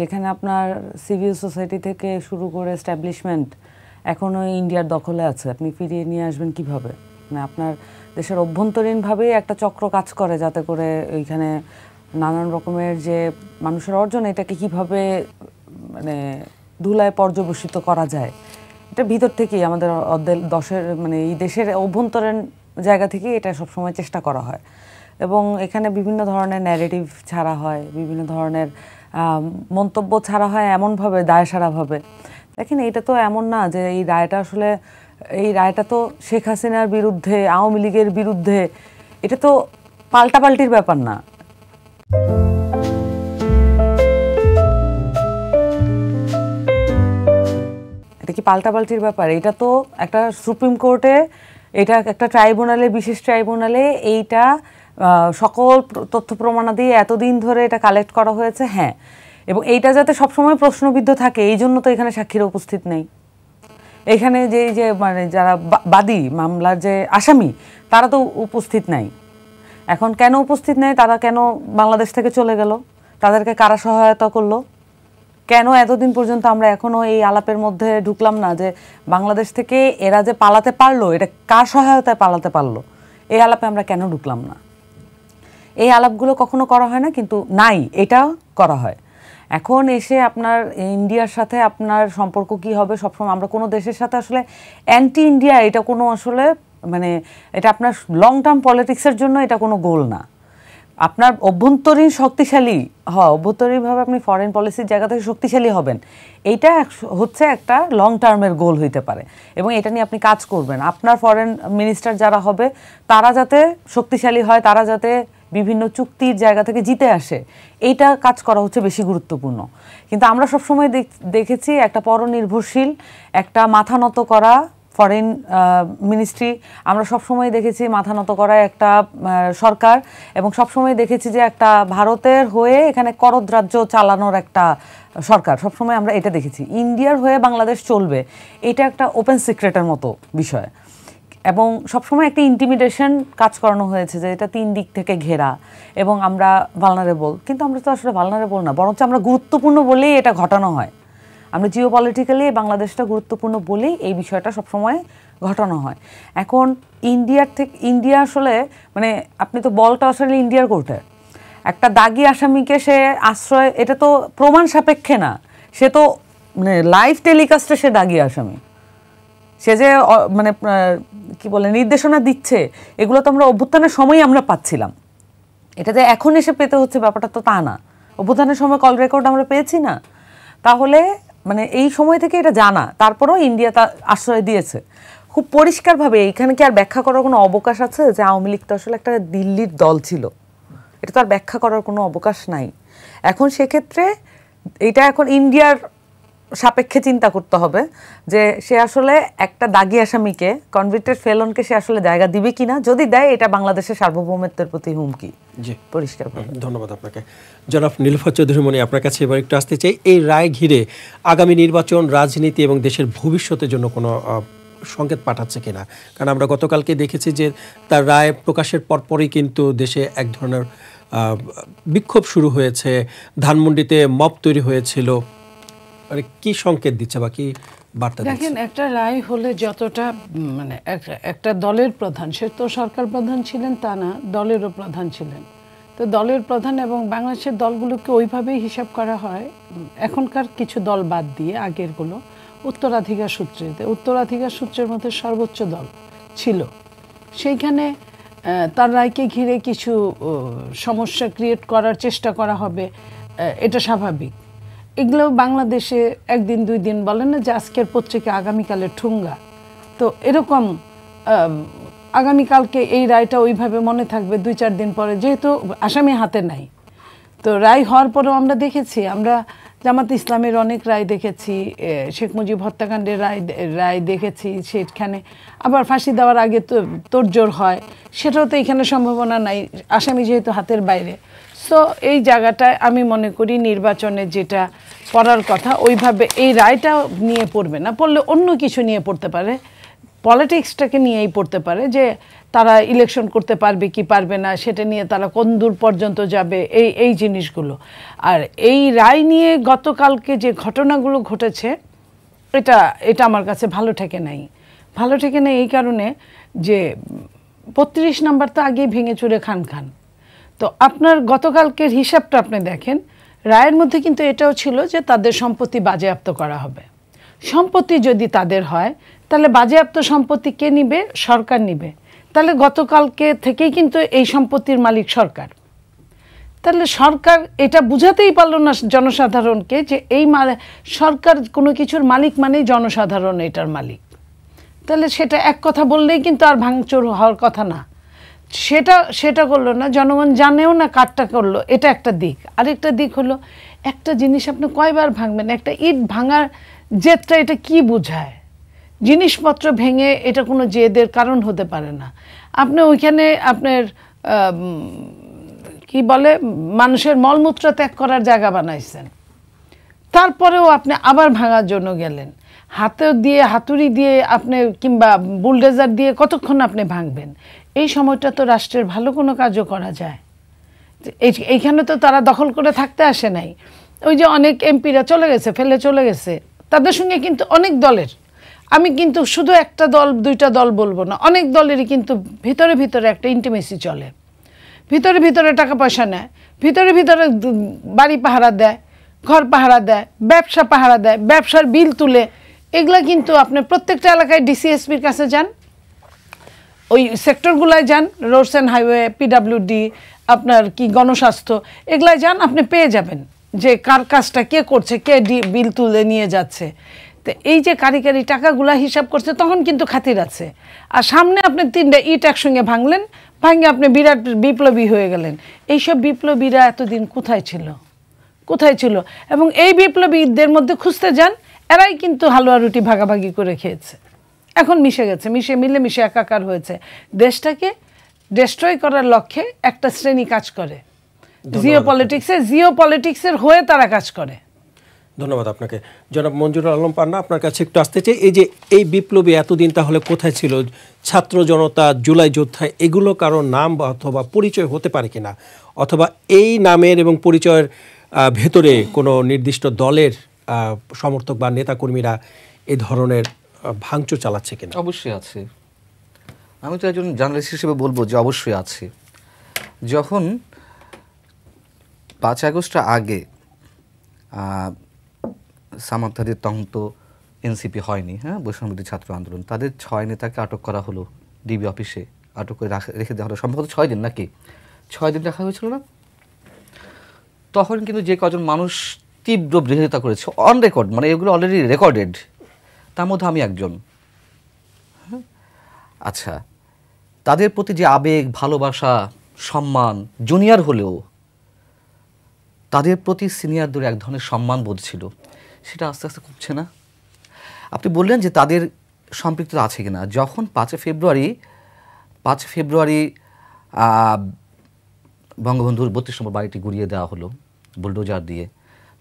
যেখানে আপনার সিভিল সোসাইটি থেকে শুরু করে এস্টাবলিশমেন্ট এখনও ইন্ডিয়ার দখলে আছে, আপনি ফিরিয়ে নিয়ে আসবেন কিভাবে? মানে আপনার দেশের অভ্যন্তরীণভাবেই একটা চক্র কাজ করে যাতে করে ওইখানে নানান রকমের যে মানুষের অর্জন, এটাকে কিভাবে মানে ধুলায় পর্যবসিত করা যায়, এটা ভিতর থেকেই আমাদের মানে এই দেশের অভ্যন্তরীণ জায়গা থেকেই এটা সবসময় চেষ্টা করা হয়। এবং এখানে বিভিন্ন ধরনের ন্যারেটিভ ছাড়া হয়, বিভিন্ন ধরনের মন্তব্য ছাড়া হয় এমনভাবে, দায়সারাভাবে। দেখেন, এটা তো এমন না যে এই রায়টা তো শেখ হাসিনার বিরুদ্ধে, আওয়ামী লীগের বিরুদ্ধে, এটা তো পাল্টাপাল্টির ব্যাপার না। এটা কি পাল্টাপাল্টির ব্যাপার? এটা তো একটা সুপ্রিম কোর্টে, এটা একটা ট্রাইব্যুনালে, বিশেষ ট্রাইব্যুনালে এইটা সকল তথ্য প্রমাণাদি এতদিন ধরে এটা কালেক্ট করা হয়েছে। হ্যাঁ, এবং এইটা যাতে সবসময় প্রশ্নবিদ্ধ থাকে, এই জন্য তো এখানে সাক্ষীরা উপস্থিত নেই। এখানে যে মানে যারা বাদী, মামলার যে আসামি, তারা তো উপস্থিত নাই। এখন কেন উপস্থিত নেই? তারা কেন বাংলাদেশ থেকে চলে গেল? তাদেরকে কারা সহায়তা করলো? কেন এতদিন পর্যন্ত আমরা এখনও এই আলাপের মধ্যে ঢুকলাম না যে বাংলাদেশ থেকে এরা যে পালাতে পারলো, এটা কার সহায়তায় পালাতে পারলো? এই আলাপে আমরা কেন ঢুকলাম না? এই আলাপগুলো কখনো করা হয় না, কিন্তু নাই, এটা করা হয়। এখন এসে আপনার ইন্ডিয়ার সাথে আপনার সম্পর্ক কি হবে? সবসময় আমরা কোনো দেশের সাথে আসলে অ্যান্টি ইন্ডিয়া, এটা কোনো আসলে মানে এটা আপনার লং টার্ম পলিটিক্সের জন্য এটা কোনো গোল না। আপনার অভ্যন্তরীণ শক্তিশালী অভ্যন্তরীণভাবে আপনি ফরেন পলিসির জায়গা থেকে শক্তিশালী হবেন, এইটা হচ্ছে একটা লং টার্মের গোল হইতে পারে, এবং এটা নিয়ে আপনি কাজ করবেন। আপনার ফরেন মিনিস্টার যারা হবে, তারা যাতে শক্তিশালী হয়, তারা যাতে বিভিন্ন চুক্তির জায়গা থেকে জিতে আসে, এইটা কাজ করা হচ্ছে বেশি গুরুত্বপূর্ণ। কিন্তু আমরা সবসময় দেখেছি একটা পরনির্ভরশীল, একটা মাথা নত করা ফরেন মিনিস্ট্রি, আমরা সবসময় দেখেছি মাথা নত করা একটা সরকার, এবং সবসময় দেখেছি যে একটা ভারতের হয়ে এখানে করদ্রাজ্য চালানোর একটা সরকার, সবসময় আমরা এটা দেখেছি। ইন্ডিয়ার হয়ে বাংলাদেশ চলবে, এটা একটা ওপেন সিক্রেটের মতো বিষয়, এবং সবসময় একটা ইন্টিমিডেশন কাজ করানো হয়েছে যে এটা 3 দিক থেকে ঘেরা এবং আমরা ভালনারেবল। কিন্তু আমরা তো আসলে ভালনারেবল না, বরঞ্চ আমরা গুরুত্বপূর্ণ বলেই এটা ঘটানো হয়। আমরা জিওপলিটিক্যালি বাংলাদেশটা গুরুত্বপূর্ণ বলেই এই বিষয়টা সবসময় ঘটানো হয়। এখন ইন্ডিয়া আসলে মানে আপনি তো বলটা আসলে ইন্ডিয়ার কোর্টে, একটা দাগী আসামিকে সে আশ্রয়, এটা তো প্রমাণ সাপেক্ষে না, সে তো মানে লাইভ টেলিকাস্টে সে দাগী আসামি, সে যে মানে কি বলে নির্দেশনা দিচ্ছে, এগুলো তো আমরা অভ্যুত্থানের সময়ই আমরা পাচ্ছিলাম। এটা যে এখন এসে পেতে হচ্ছে ব্যাপারটা তো তা না। অভ্যুত্থানের সময় কল রেকর্ড আমরা পেয়েছি না? তাহলে মানে এই সময় থেকে এটা জানা, তারপরেও ইন্ডিয়া তা আশ্রয় দিয়েছে খুব পরিষ্কারভাবে। এইখানে কি আর ব্যাখ্যা করার কোনো অবকাশ আছে যে আওয়ামী লীগ তো আসলে একটা দিল্লির দল ছিল? এটা তো আর ব্যাখ্যা করার কোনো অবকাশ নাই। এখন সেক্ষেত্রে এটা এখন ইন্ডিয়ার সাপেক্ষে চিন্তা করতে হবে যে সে আসলে একটা দাগী আসামিকে, কনভিক্টেড ফেলনকে সে আসলে জায়গা দিবে কিনা। যদি দেয়, এটা বাংলাদেশের সার্বভৌমত্বের প্রতি হুমকি। জি, পরিষ্কার। ধন্যবাদ আপনাকে। জনাব নীলুফার চৌধুরী মনি, আপনার কাছে এবার একটু আসতে চাই। এই রায় ঘিরে আগামী নির্বাচন, রাজনীতি এবং দেশের ভবিষ্যতের জন্য কোনো সংকেত পাঠাচ্ছে কিনা? কারণ আমরা গতকালকে দেখেছি যে তার রায় প্রকাশের পরপরই কিন্তু দেশে এক ধরনের বিক্ষোভ শুরু হয়েছে, ধানমন্ডিতে মব তৈরি হয়েছিল। মানে কি সংকেত দিচ্ছে বা কি বার্তা দিচ্ছে? দেখেন, একটা রায় হলে যতটা মানে একটা দলের প্রধান, সে তো সরকার প্রধান ছিলেন তা না, দলেরও প্রধান ছিলেন। তো দলের প্রধান এবং বাংলাদেশের দলগুলোকে ওইভাবেই হিসাব করা হয়, এখনকার কিছু দল বাদ দিয়ে আগেরগুলো উত্তরাধিকার সূত্রের মধ্যে সর্বোচ্চ দল ছিল। সেইখানে তার রায়কে ঘিরে কিছু সমস্যা ক্রিয়েট করার চেষ্টা করা হবে, এটা স্বাভাবিক। এগুলো বাংলাদেশে একদিন 2 দিন বলেন না যে আজকের পত্রিকা আগামীকালের ঠুঙ্গা, তো এরকম আগামীকালকে এই রায়টা ওইভাবে মনে থাকবে 2-4 দিন পরে, যেহেতু আসামি হাতে নাই। তো রায় হওয়ার পরেও আমরা দেখেছি, আমরা জামাত ইসলামের অনেক রায় দেখেছি, শেখ মুজিব হত্যাকাণ্ডের রায় দেখেছি, সেখানে আবার ফাঁসি দেওয়ার আগে তো তোড়জোড় হয়, সেটাও তো এখানে সম্ভাবনা নাই, আসামি যেহেতু হাতের বাইরে। সো এই জায়গাটায় আমি মনে করি নির্বাচনে যেটা পড়ার কথা ওইভাবে এই রায়টা নিয়ে পড়বে না, পড়লে অন্য কিছু নিয়ে পড়তে পারে, পলিটিক্সটাকে নিয়েই পড়তে পারে, যে তারা ইলেকশন করতে পারবে কি পারবে না, সেটা নিয়ে তারা কোন দূর পর্যন্ত যাবে, এই জিনিসগুলো। আর এই রায় নিয়ে গতকালকে যে ঘটনাগুলো ঘটেছে এটা আমার কাছে ভালো ঠেকে নাই। ভালো ঠেকে নাই এই কারণে যে ৩২ নাম্বার তো আগেই ভেঙে চুরে খান। তো আপনার গতকালকের হিসাবটা আপনি দেখেন, রায়ের মধ্যে কিন্তু এটাও ছিল যে তাদের সম্পত্তি বাজেয়াপ্ত করা হবে। সম্পত্তি যদি তাদের হয় তাহলে বাজেয়াপ্ত সম্পত্তি কে নিবে? সরকার নিবে। তাহলে গতকালকে থেকেই কিন্তু এই সম্পত্তির মালিক সরকার। তাহলে সরকার এটা বুঝাতেই পারলো না জনসাধারণকে যে এই সরকার কোনো কিছুর মালিক মানেই জনসাধারণ এটার মালিক। তাহলে সেটা এক কথা বললেই কিন্তু আর ভাঙচুর হওয়ার কথা না, সেটা করলো না, জনগণ জানেও না কারটা করলো, এটা একটা দিক। আরেকটা দিক হলো, একটা জিনিস আপনি কয়বার ভাঙবেন? একটা ইট ভাঙার জেদটা এটা কি বোঝায়? জিনিসপত্র ভেঙে এটা কোনো জেদের কারণ হতে পারে না। আপনি ওইখানে আপনার কি বলে মানুষের মলমূত্র ত্যাগ করার জায়গা বানাইছেন, তারপরেও আপনি আবার ভাঙার জন্য গেলেন। হাতুড়ি দিয়ে আপনি কিংবা বুলডোজার দিয়ে কতক্ষণ আপনি ভাঙবেন? এই সময়টা তো রাষ্ট্রের ভালো কোনো কাজও করা যায়। এইখানে তো তারা দখল করে থাকতে আসে নাই। ওই যে অনেক এমপিরা চলে গেছে, ফেলে চলে গেছে, তাদের সঙ্গে কিন্তু অনেক দলের, আমি কিন্তু শুধু একটা দল দুইটা দল বলবো না, অনেক দলেরই কিন্তু ভিতরে ভিতরে একটা ইন্টিমেসি চলে, ভিতরে ভিতরে টাকা পয়সা নেয়, ভিতরে ভিতরে বাড়ি পাহারা দেয়, ঘর পাহারা দেয়, ব্যবসা পাহারা দেয়, ব্যবসার বিল তুলে। এগুলা কিন্তু আপনি প্রত্যেকটা এলাকায় ডিসিএসপির কাছে যান, ওই সেক্টরগুলায় যান, রোডস অ্যান্ড হাইওয়ে, পিডাব্লিউডি, আপনার কি গণস্বাস্থ্য, এগুলায় যান, আপনি পেয়ে যাবেন যে কার কাজটা কে করছে, কে বিল তুলে নিয়ে যাচ্ছে। তো এই যে কারিগরি টাকাগুলা হিসাব করছে, তখন কিন্তু খাতির আছে। আর সামনে আপনি 3টা ইট একসঙ্গে ভাঙলেন, ভাঙে আপনি বিরাট বিপ্লবী হয়ে গেলেন। এইসব বিপ্লবীরা এতদিন কোথায় ছিল? এবং এই বিপ্লবীদের মধ্যে খুঁজতে যান, এরাই কিন্তু হালুয়া রুটি ভাগাভাগি করে খেয়েছে, এখন মিশে গেছে, মিলেমিশে একাকার হয়েছে। দেশটাকে ডেস্ট্রয় করার লক্ষ্যে একটা শ্রেণী কাজ করে, জিও পলিটিক্সের হয়ে তারা কাজ করে। ধন্যবাদ আপনাকে। জনাব মঞ্জুরুল আলম পান্না, আপনার কাছে একটু আসতে চাই, এই যে এই বিপ্লবী এতদিন তাহলে কোথায় ছিল? ছাত্র জনতা, জুলাই যোদ্ধা, এগুলো কারোর নাম অথবা পরিচয় হতে পারে কিনা, অথবা এই নামের এবং পরিচয়ের ভেতরে কোনো নির্দিষ্ট দলের সমর্থক বা নেতাকর্মীরা এই ধরনের ভাঙচুর চালাচ্ছে কিনা? অবশ্যই আছে। আমি তো একজন জার্নালিস্ট হিসেবে বলবো যে অবশ্যই আছে। যখন 5 আগস্টের আগে সামান্তাদের তখন তো এনসিপি হয়নি, হ্যাঁ, বৈষম্যবিরোধী ছাত্র আন্দোলন, তাদের 6 নেতাকে আটক করা হলো ডিবি অফিসে, আটক করে রেখে দেওয়া হলো সম্ভবত 6 দিন নাকি 6 দিন রাখা হয়েছিল না? তখন কিন্তু যে কজন মানুষ তীব্র বিরোধিতা করেছে অন রেকর্ড, মানে এগুলো অলরেডি রেকর্ডেড, তার মধ্যে আমি একজন। আচ্ছা, তাদের প্রতি যে আবেগ, ভালোবাসা, সম্মান, জুনিয়র হলেও তাদের প্রতি সিনিয়রদের এক ধরনের সম্মান বোধ ছিল, সেটা আস্তে আস্তে কমছে না? আপনি বললেন যে তাদের সম্পৃক্ততা আছে কিনা। যখন 5 ফেব্রুয়ারি বঙ্গবন্ধুর 32 নম্বর বাড়িটি গুড়িয়ে দেওয়া হলো বুলডোজার দিয়ে,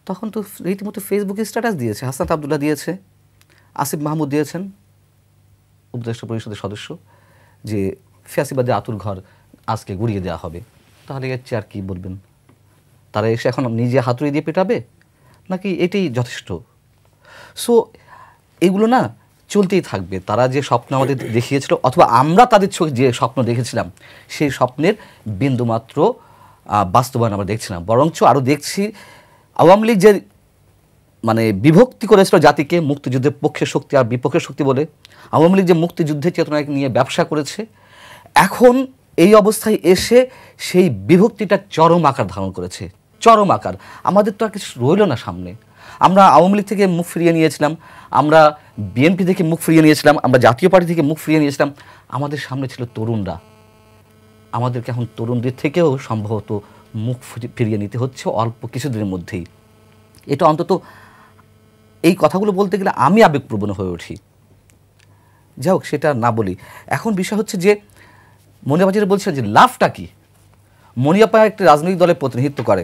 তখন তো রীতিমতো ফেসবুকে স্ট্যাটাস দিয়েছে, হাসনাত আবদুল্লাহ দিয়েছে, আসিফ মাহমুদ দিয়েছেন, উপদেষ্টা পরিষদের সদস্য, যে ফ্যাসিবাদী আতুর ঘর আজকে গুড়িয়ে দেওয়া হবে। তাহলে এর চেয়ে আর কি বলবেন? তারা এসে এখন নিজে হাতুড়ি দিয়ে পেটাবে নাকি এটাই যথেষ্ট? সো এগুলো না চলতেই থাকবে। তারা যে স্বপ্ন আমাদের দেখিয়েছিল, অথবা আমরা তাদের চোখে যে স্বপ্ন দেখেছিলাম, সেই স্বপ্নের বিন্দুমাত্র বাস্তবায়ন আমরা দেখছি না। বরঞ্চ আরও দেখছি আওয়ামী লীগ যে মানে বিভক্তি করেছিল জাতিকে, মুক্তিযুদ্ধের পক্ষের শক্তি আর বিপক্ষের শক্তি বলে, আওয়ামী লীগ যে মুক্তিযুদ্ধের চেতনাকে নিয়ে ব্যবসা করেছে, এখন এই অবস্থায় এসে সেই বিভক্তিটা চরম আকার ধারণ করেছে, চরম আকার। আমাদের তো আর কিছু রইল না সামনে। আমরা আওয়ামী লীগ থেকে মুখ ফিরিয়ে নিয়েছিলাম, আমরা বিএনপি থেকে মুখ ফিরিয়ে নিয়েছিলাম, আমরা জাতীয় পার্টি থেকে মুখ ফিরিয়ে নিয়েছিলাম। আমাদের সামনে ছিল তরুণরা। আমাদেরকে এখন তরুণদের থেকেও সম্ভবত মুখ ফিরিয়ে নিতে হচ্ছে অল্প কিছুদিনের মধ্যেই। এটা অন্তত এই কথাগুলো বলতে গেলে আমি আবেগপ্রবণ হয়ে উঠি। যাই হোক, সেটা না বলি। এখন বিষয় হচ্ছে যে মনিয়াপা যেটা বলছেন যে লাভটা কি, মনিয়াপা একটি রাজনৈতিক দলের প্রতিনিধিত্ব করে,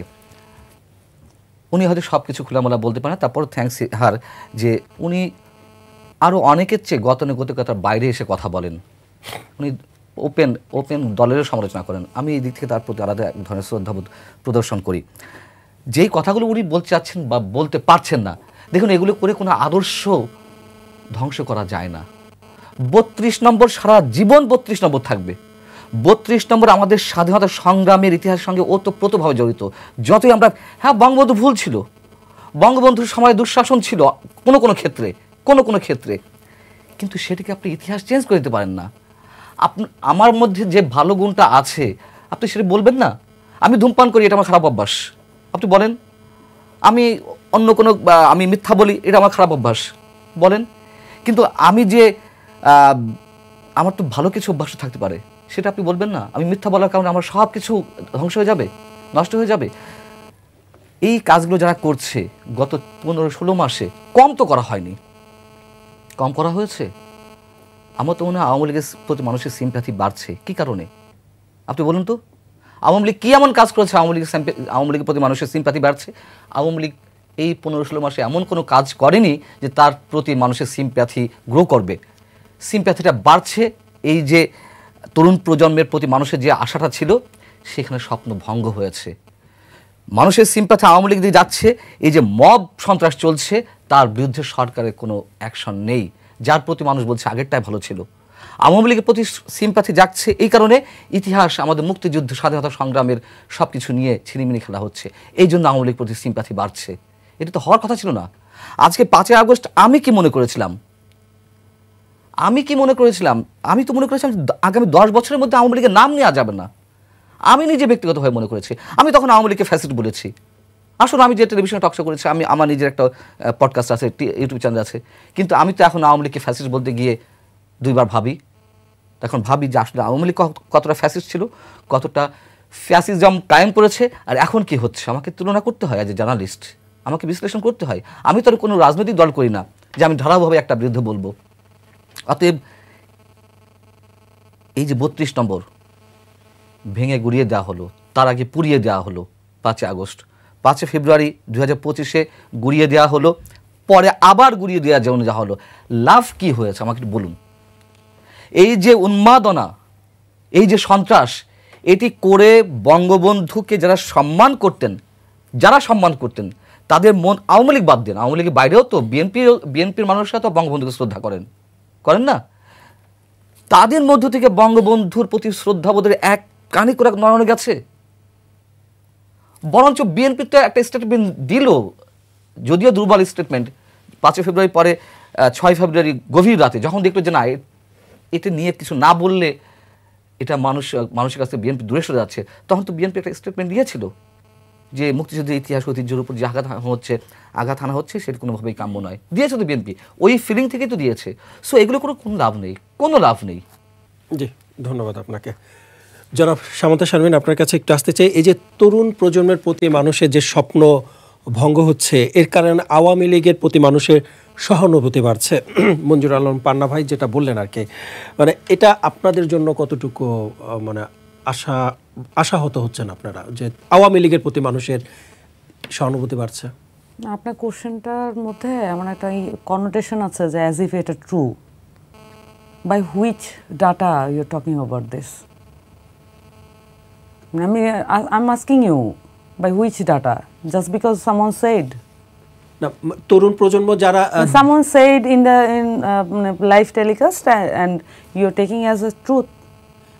উনি হয়তো সব কিছু খোলামেলা বলতে পারেন, তারপর থ্যাঙ্কস হার যে উনি আরও অনেকের চেয়ে গতানুগতিকতার বাইরে এসে কথা বলেন, উনি ওপেন দলেরও সমালোচনা করেন। আমি এই দিক থেকে তার প্রতি আলাদা এক ধরনের শ্রদ্ধাবোধ প্রদর্শন করি। যেই কথাগুলো উনি বলতে চাচ্ছেন বা বলতে পারছেন না, দেখুন এগুলো করে কোনো আদর্শ ধ্বংস করা যায় না। 32 নম্বর সারা জীবন 32 নম্বর থাকবে। 32 নম্বর আমাদের স্বাধীনতা সংগ্রামের ইতিহাসের সঙ্গে ওতপ্রোতভাবে জড়িত। যতই আমরা, হ্যাঁ বঙ্গবন্ধু ভুল ছিল, বঙ্গবন্ধুর সময় দুঃশাসন ছিল কোনো ক্ষেত্রে, কিন্তু সেটাকে আপনি ইতিহাস চেঞ্জ করে দিতে পারেন না। আমার মধ্যে যে ভালো গুণটা আছে আপনি সেটা বলবেন না। আমি ধূমপান করি, এটা আমার খারাপ অভ্যাস, আপনি বলেন। আমি আমি মিথ্যা বলি, এটা আমার খারাপ অভ্যাস, বলেন। কিন্তু আমি যে আমার তো ভালো কিছু অভ্যাস থাকতে পারে, সেটা আপনি বলবেন না। আমি মিথ্যা বলার কারণে আমার সব কিছু ধ্বংস হয়ে যাবে, নষ্ট হয়ে যাবে। এই কাজগুলো যারা করছে গত 15-16 মাসে, কম তো করা হয়নি, কম করা হয়েছে। আমার তো মনে হয় আওয়ামী লীগের প্রতি মানুষের সিম্প্যাথি বাড়ছে। কি কারণে আপনি বলুন তো? আওয়ামী লীগ কী এমন কাজ করেছে আওয়ামী লীগের প্রতি মানুষের সিম্প্যাথি বাড়ছে? আওয়ামী লীগ এই 15-16 মাসে এমন কোনো কাজ করেনি যে তার প্রতি মানুষের সিম্প্যাথি গ্রো করবে। সিম্প্যাথিটা বাড়ছে, এই যে তরুণ প্রজন্মের প্রতি মানুষের যে আশাটা ছিল সেখানে স্বপ্ন ভঙ্গ হয়েছে। মানুষের সিম্প্যাথি আওয়ামী লীগ দিয়ে যাচ্ছে, এই যে মব সন্ত্রাস চলছে তার বিরুদ্ধে সরকারের কোনো অ্যাকশন নেই, যার প্রতি মানুষ বলছে আগেরটাই ভালো ছিল। আওয়ামী লীগের প্রতি সিম্প্যাথি যাচ্ছে, এই কারণে ইতিহাস, আমাদের মুক্তিযুদ্ধ, স্বাধীনতা সংগ্রামের সব কিছু নিয়ে ছিনিমিনি খেলা হচ্ছে, এই জন্য আওয়ামী লীগের প্রতি সিম্প্যাথি বাড়ছে। এটা তো হওয়ার কথা ছিল না। আজকে 5ই আগস্ট আমি কি মনে করেছিলাম? আমি তো মনে করেছিলাম আগামী 10 বছরের মধ্যে আওয়ামী লীগের নাম নেওয়া যাবে না। আমি নিজে ব্যক্তিগতভাবে মনে করেছি। আমি তখন আওয়ামী লীগকে ফ্যাসিস্ট বলেছি। আসলে আমি যে টেলিভিশনে টকশো করেছি, আমি আমার নিজের একটা পডকাস্ট আছে, ইউটিউব চ্যানেল আছে, কিন্তু আমি তো এখন আওয়ামী লীগকে ফ্যাসিস্ট বলতে গিয়ে 2 বার ভাবি। তখন ভাবি যে আসলে আওয়ামী লীগ কতটা ফ্যাসিস্ট ছিল, কতটা ফ্যাসিজম কায়েম করেছে, আর এখন কি হচ্ছে। আমাকে তুলনা করতে হয়, অ্যাজ এ জার্নালিস্ট আমাকে বিশ্লেষণ করতে হয়। আমি তো কোনো রাজনৈতিক দল করি না যে আমি ধারাভাবে একটা বিরুদ্ধে বলবো। অতএব এই যে 32 নম্বর ভেঙে গুড়িয়ে দেওয়া হলো, তার আগে পুড়িয়ে দেওয়া হলো 5ই আগস্ট, 5 ফেব্রুয়ারি 2025-এ গুড়িয়ে দেওয়া হলো, পরে আবার গুড়িয়ে দেওয়া যাওয়া হলো। লাভ কি হয়েছে আমাকে একটু বলুন। এই যে উন্মাদনা, এই যে সন্ত্রাস, এটি করে বঙ্গবন্ধুকে যারা সম্মান করতেন তাদের মন, আওয়ামী লীগ বাদ দেন, আওয়ামী লীগের বাইরেও তো বিএনপির মানুষরা তো বঙ্গবন্ধুকে শ্রদ্ধা করেন না? তাদের মধ্য থেকে বঙ্গবন্ধুর প্রতি শ্রদ্ধাবোধের এক কানি করে নড়ানো গেছে। বরঞ্চ বিএনপি তো একটা স্টেটমেন্ট দিল, যদিও দুর্বল স্টেটমেন্ট, 5 ফেব্রুয়ারি পরে 6 ফেব্রুয়ারি গভীর রাতে যখন দেখলো যে না, এটা নিয়ে কিছু না বললে এটা মানুষের কাছে বিএনপি দূরে সরে যাচ্ছে, তখন তো বিএনপি একটা স্টেটমেন্ট দিয়েছিল যে মুক্তিযুদ্ধের ইতিহাস ঐতিহ্যের উপর যে আঘাত হানা হচ্ছে সেটা কোনোভাবেই কাম্য নয়। দিয়েছে তো বিএনপি, ওই ফিলিং থেকেই তো দিয়েছে। সো এগুলো কোনো লাভ নেই। জি, ধন্যবাদ আপনাকে। জনাব সামান্তা শারমিন, আপনার কাছে একটু আসতে চাই, এই যে তরুণ প্রজন্মের প্রতি মানুষের যে স্বপ্ন ভঙ্গ হচ্ছে, এর কারণে আওয়ামী লীগের প্রতি মানুষের সহানুভূতি বাড়ছে। মঞ্জুর আলম পান্না ভাই যেটা বললেন আর কি, মানে এটা আপনাদের জন্য কতটুকু মানে আশাহত হচ্ছেন আপনারা যে আওয়ামী লীগের প্রতি মানুষের সহানুভূতি বাড়ছে? আপনার কোশ্চেনটার মধ্যে এমন একটা কনোটেশন আছে যে অ্যাজ ইফ এটা true. By which data you are talking about this? I'm asking you, by which data? Just because someone said? না, তরুণ প্রজন্ম যারা someone said in live telecast and you're taking as a truth.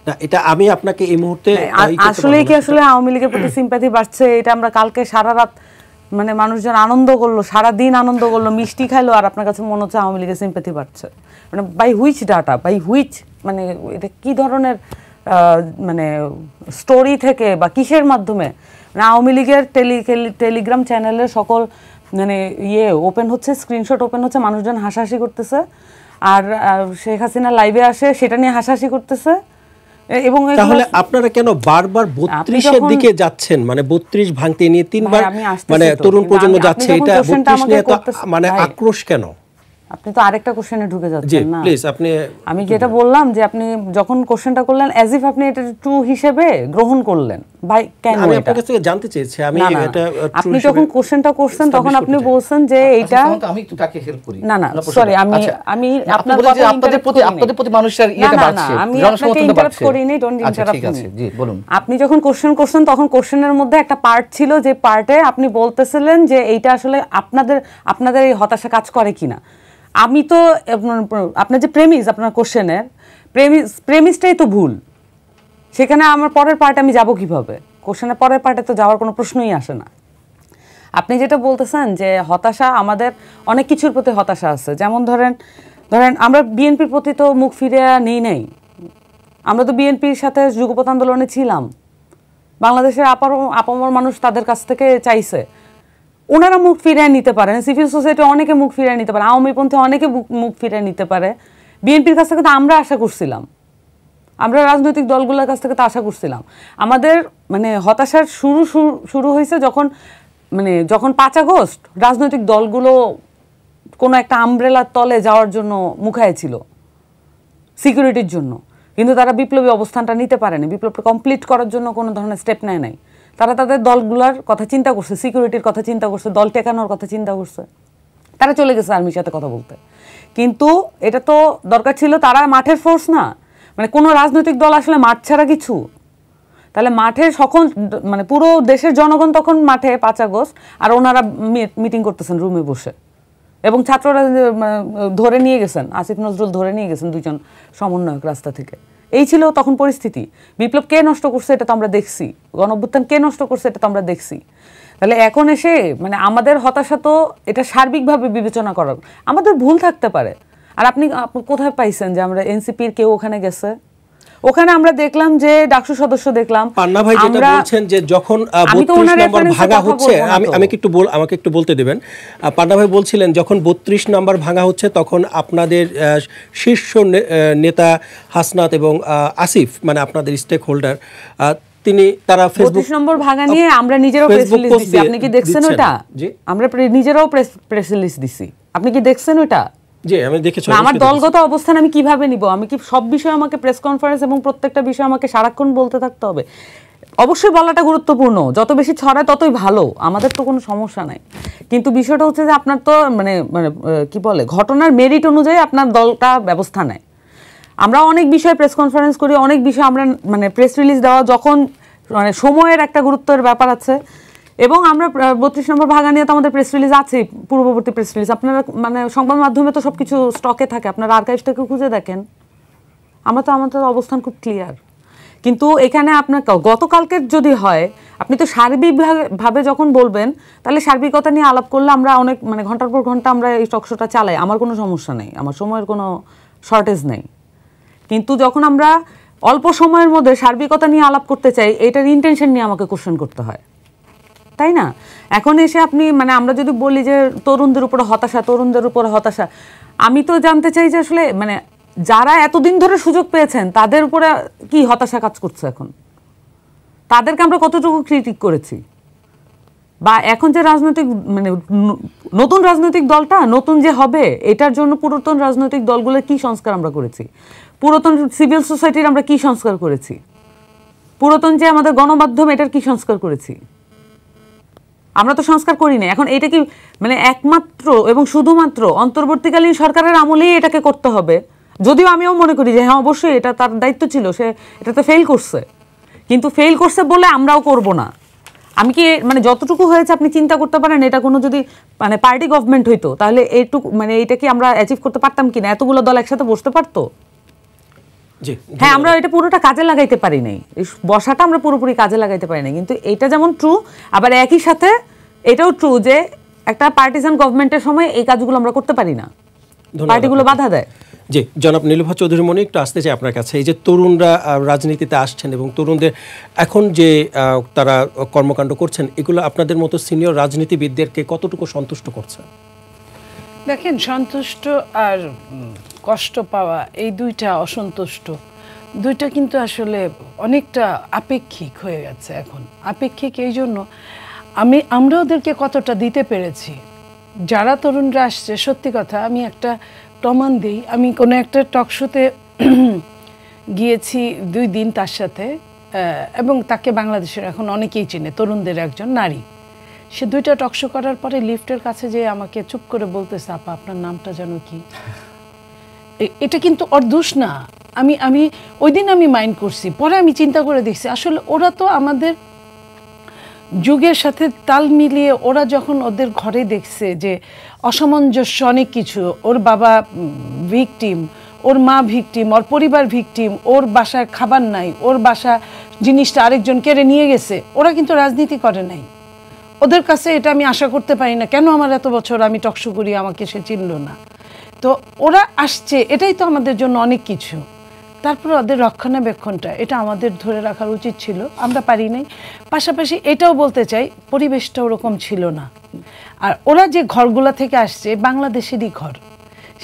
না, এটা আমি আপনাকে এই মুহূর্তে আসলে আওয়ামী লীগের প্রতি সিম্প্যাথি বাড়ছে, এটা আমরা কালকে সারা রাত মানে মানুষজন আনন্দ করলো, সারা দিন আনন্দ করলো, মিষ্টি খাইলো, আর আপনার কাছে মনে হচ্ছে আওয়ামী লীগের সিম্প্যাথি বাড়ছে। মানে by which data, by which, মানে এটা কি ধরনের মানে স্টোরি থেকে বা কিসের মাধ্যমে? মানে আওয়ামী লীগের টেলিগ্রাম চ্যানেলের সকল মানে ওপেন হচ্ছে, স্ক্রিনশট ওপেন হচ্ছে, মানুষজন হাসাহাসি করতেছে, আর শেখ হাসিনা লাইভে আসে সেটা নিয়ে হাসাহাসি করতেছে। এবং তাহলে আপনারা কেন বারবার 32-এর দিকে যাচ্ছেন? মানে 32 ভাঙতে নিয়ে 3বার মানে তরুণ প্রজন্ম যাচ্ছে, এটা 32 নিয়ে তো মানে আক্রোশ কেন? আপনি তো আরেকটা কোশ্চেনে ঢুকে যাচ্ছেন না। প্লিজ আপনি, আমি যেটা বললাম যে আপনি যখন কোশ্চেনটা করলেন অ্যাজ ইফ আপনি এটা ট্রু হিসেবে গ্রহণ করলেন। ভাই কেন? আমি আপনার কাছ থেকে জানতে চেয়েছি, আমি এটা আপনি যখন কোশ্চেনটা করছেন তখন আপনি বলছেন যে এইটা আমি একটু তাকে হেল্প করি। না সরি, আমি আপনার কথা আপনাদের প্রতি মানুষের ইয়েটা বাড়ছে, আমি আপনাকে ইন্টারাপ্ট করিনি, ডোন্ট ইন্টারাপ্ট মি। ঠিক আছে, জি বলুন। আপনি যখন কোশ্চেন করছেন তখন কোশ্চেনের মধ্যে একটা পার্ট ছিল যে পার্টে আপনি বলতেছিলেন যে এইটা আসলে আপনাদের এই হতাশা কাজ করে কিনা। আমি তো আপনার যে প্রেমিস, আপনার কোশ্চেনের প্রেমিসটাই তো ভুল। সেখানে আমার পরের পার্টে আমি যাব কিভাবে? কোশ্চেনের পরের পার্টে তো যাওয়ার কোনো প্রশ্নই আসে না। আপনি যেটা বলতেছেন যে হতাশা, আমাদের অনেক কিছুর প্রতি হতাশা আছে। যেমন ধরেন আমরা বিএনপির প্রতি তো মুখ ফিরে নেই। আমরা তো বিএনপির সাথে যুগপৎ আন্দোলনে ছিলাম। বাংলাদেশের আপামর মানুষ তাদের কাছ থেকে চাইছে, ওনারা মুখ ফিরিয়ে নিতে পারেন। সিভিল সোসাইটি অনেকে মুখ ফিরিয়ে নিতে পারে, আওয়ামীপন্থী অনেকে মুখ ফিরিয়ে নিতে পারে। বিএনপির কাছ থেকে তো আমরা আশা করছিলাম, আমরা রাজনৈতিক দলগুলোর কাছ থেকে তো আশা করছিলাম। আমাদের মানে হতাশার শুরু হয়েছে যখন 5 আগস্ট রাজনৈতিক দলগুলো কোনো একটা আমব্রেলার তলে যাওয়ার জন্য মুখাইছিল সিকিউরিটির জন্য, কিন্তু তারা বিপ্লবী অবস্থানটা নিতে পারেনি, বিপ্লবটা কমপ্লিট করার জন্য কোনো ধরনের স্টেপ নেয় নাই। তারা তাদের দলগুলোর কথা চিন্তা করছে, সিকিউরিটির কথা চিন্তা করছে, দল টেকানোর কথা চিন্তা করছে। তারা চলে গেছে আর্মির সাথে কথা বলতে। কিন্তু এটা তো দরকার ছিল, তারা মাঠের ফোর্স না, মানে কোনো রাজনৈতিক দল আসলে মাঠ ছাড়া কিছু। তাহলে মাঠে সকল মানে পুরো দেশের জনগণ তখন মাঠে 5 আগস্ট, আর ওনারা মিটিং করতেছেন রুমে বসে, এবং ছাত্ররা ধরে নিয়ে গেছেন, আসিফ নজরুল ধরে নিয়ে গেছেন 2জন সমন্বয়ক রাস্তা থেকে। এই ছিল তখন পরিস্থিতি। বিপ্লব কে নষ্ট করছে এটা তো আমরা দেখছি, গণঅভ্যুত্থান কে নষ্ট করছে এটা তো আমরা দেখছি। তাহলে এখন এসে মানে আমাদের হতাশা তো এটা সার্বিকভাবে বিবেচনা করার, আমাদের ভুল থাকতে পারে। আর আপনি কোথায় পাইছেন যে আমরা এনসিপির কেউ ওখানে গেছে? ওখানে আমরা দেখলাম যে ডাকসু সদস্য দেখলাম। পান্না ভাই যেটা বলছেন যে যখন 32 নম্বর ভাঙা হচ্ছে, আমাকে একটু বলতে দেবেন। পান্না ভাই বলছিলেন যখন 32 নম্বর ভাঙা হচ্ছে তখন আপনাদের শীর্ষ নেতা হাসনাত এবং আসিফ, মানে আপনাদের স্টেক হোল্ডার, তারা 32 নম্বর ভাঙা নিয়ে আমরা নিজেরাও প্রেস রিলিজ দিছি। আপনি কি দেখছেন ওটা? আমরা নিজেরাও প্রেস রিলিজ দিছি। আপনি কি দেখছেন ওটা? জি, আমি দেখেছি। আমার দলগত অবস্থান আমি কিভাবে নিব? আমি কি সব বিষয়ে আমাকে প্রেস কনফারেন্স এবং প্রত্যেকটা বিষয় আমাকে সারাক্ষণ বলতে থাকতে হবে? অবশ্যই বলাটা গুরুত্বপূর্ণ, যত বেশি ছড়ায় ততই ভালো, আমাদের তো কোনো সমস্যা নাই। কিন্তু বিষয়টা হচ্ছে যে আপনার তো মানে কি বলে, ঘটনার মেরিট অনুযায়ী আপনার দলটা ব্যবস্থা নেয়। আমরা অনেক বিষয়ে প্রেস কনফারেন্স করি, অনেক বিষয়ে আমরা মানে প্রেস রিলিজ দেওয়া যখন মানে সময়ের একটা গুরুত্বের ব্যাপার আছে। এবং আমরা 32 নম্বর ভাঙা নিয়ে তো আমাদের প্রেস রিলিজ আছে, পূর্ববর্তী প্রেস রিলিজ। আপনারা মানে সংবাদ মাধ্যমে তো সবকিছু স্টকে থাকে, আপনারা আর্কাইভসটাকে খুঁজে দেখেন। আমাদের অবস্থান খুব ক্লিয়ার। কিন্তু এখানে আপনার গতকালকের যদি হয়, আপনি তো সার্বিকভাবে যখন বলবেন তাহলে সার্বিকতা নিয়ে আলাপ করলে আমরা অনেক মানে ঘন্টার পর ঘন্টা আমরা এই টকশোটা চালাই, আমার কোনো সমস্যা নেই, আমার সময়ের কোনো শর্টেজ নেই। কিন্তু যখন আমরা অল্প সময়ের মধ্যে সার্বিকতা নিয়ে আলাপ করতে চাই, এটার ইন্টেনশন নিয়ে আমাকে কোশ্চেন করতে হয়, তাই না? এখন এসে আপনি মানে আমরা যদি বলি যে তরুণদের উপরে হতাশা, আমি তো জানতে চাই যে আসলে মানে যারা এতদিন ধরে সুযোগ পেয়েছেন তাদের উপরে কি হতাশা কাজ করছে এখন? তাদেরকে আমরা কতটুকু ক্রিটিক করেছি? বা এখন যে রাজনৈতিক মানে নতুন রাজনৈতিক দলটা নতুন যে হবে, এটার জন্য পুরাতন রাজনৈতিক দলগুলোর কি সংস্কার আমরা করেছি? পুরাতন সিভিল সোসাইটির আমরা কি সংস্কার করেছি? পুরাতন যে আমাদের গণমাধ্যম, এটার কি সংস্কার করেছি? আমরা তো সংস্কার করি না। এখন এটা কি মানে একমাত্র এবং শুধুমাত্র অন্তর্বর্তীকালীন সরকারের আমলেই এটাকে করতে হবে? যদিও আমিও মনে করি যে হ্যাঁ অবশ্যই এটা তার দায়িত্ব ছিল, সে এটাতে ফেল করছে, কিন্তু ফেল করছে বলে আমরাও করব না। আমি কি মানে যতটুকু হয়েছে আপনি চিন্তা করতে পারেন, এটা কোনো যদি মানে পার্টি গভর্নমেন্ট হইতো তাহলে এইটুকু মানে এইটা কি আমরা অ্যাচিভ করতে পারতাম কিনা? এতগুলো দল একসাথে বসতে পারতো? হ্যাঁ, আমরা এটা পুরোটা কাজে লাগাইতে পারি নাই, বসাটা আমরা পুরোপুরি কাজে লাগাইতে পারি নাই। কিন্তু এটা যেমন ট্রু, আবার একই সাথে এটাও ট্রু যে একটা পার্টিসান গভর্নমেন্টের সময় এই কাজগুলো আমরা করতে পারি না, পার্টিগুলো বাধা দেয়। জি, জনাব নীলুফার চৌধুরী মনি, একটু আসতে চাই আপনার কাছে। এই যে তরুণরা রাজনীতিতে আসছেন এবং তরুণদের এখন যে তারা কর্মকাণ্ড করছেন, এগুলো আপনাদের মতো সিনিয়র রাজনীতিবিদদেরকে কতটুকু সন্তুষ্ট করছে? দেখেন, সন্তুষ্ট আর কষ্ট পাওয়া এই দুইটা অসন্তুষ্ট দুইটা কিন্তু আসলে অনেকটা আপেক্ষিক হয়ে গেছে এখন। আপেক্ষিক এই জন্য আমরা ওদেরকে কতটা দিতে পেরেছি। যারা তরুণরা আসছে, সত্যি কথা আমি একটা প্রমাণ দিই। আমি কোনো একটা টক শোতে গিয়েছি 2 দিন তার সাথে, এবং তাকে বাংলাদেশের এখন অনেকেই চেনে, তরুণদের একজন নারী। সে 2টা টক শো করার পরে লিফটের কাছে যেয়ে আমাকে চুপ করে বলতেছে, আপা আপনার নামটা যেন কি। এটা কিন্তু ওর দোষ না। আমি ওই দিন আমি মাইন্ড করছি, পরে আমি চিন্তা করে দেখছি আসলে ওরা তো আমাদের যুগের সাথে তাল মিলিয়ে, ওরা যখন ওদের ঘরে দেখছে যে অসামঞ্জস্য অনেক কিছু, ওর বাবা ভিকটিম, ওর মা ভিকটিম, ওর পরিবার ভিকটিম, ওর বাসায় খাবার নাই, ওর বাসা জিনিসটা আরেকজন কেড়ে নিয়ে গেছে, ওরা কিন্তু রাজনীতি করে নাই। ওদের কাছে এটা আমি আশা করতে পারি না, কেন আমার এত বছর আমি টকশো করি আমাকে সে চিনল না। তো ওরা আসছে, এটাই তো আমাদের জন্য অনেক কিছু। তারপর ওদের রক্ষণাবেক্ষণটা এটা আমাদের ধরে রাখার উচিত ছিল, আমরা পারি নাই। পাশাপাশি এটাও বলতে চাই, পরিবেশটা ওরকম ছিল না। আর ওরা যে ঘরগুলা থেকে আসছে, বাংলাদেশেরই ঘর,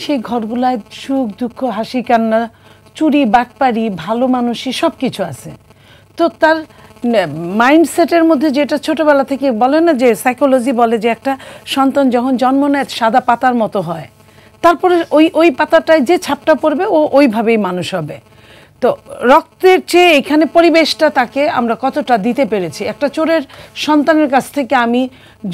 সেই ঘরগুলায় সুখ দুঃখ, হাসি কান্না, চুরি বাটপারি, ভালো মানুষই সব কিছু আছে। তো তার মাইন্ডসেটের মধ্যে যেটা ছোটবেলা থেকে বলে না, যে সাইকোলজি বলে যে একটা সন্তান যখন জন্ম নেয় সাদা পাতার মতো হয়, তারপরে ওই পাতাটায় যে ছাপটা পড়বে ও ওইভাবেই মানুষ হবে। তো রক্তের চেয়ে এখানে পরিবেশটা তাকে আমরা কতটা দিতে পেরেছি। একটা চোরের সন্তানের কাছ থেকে আমি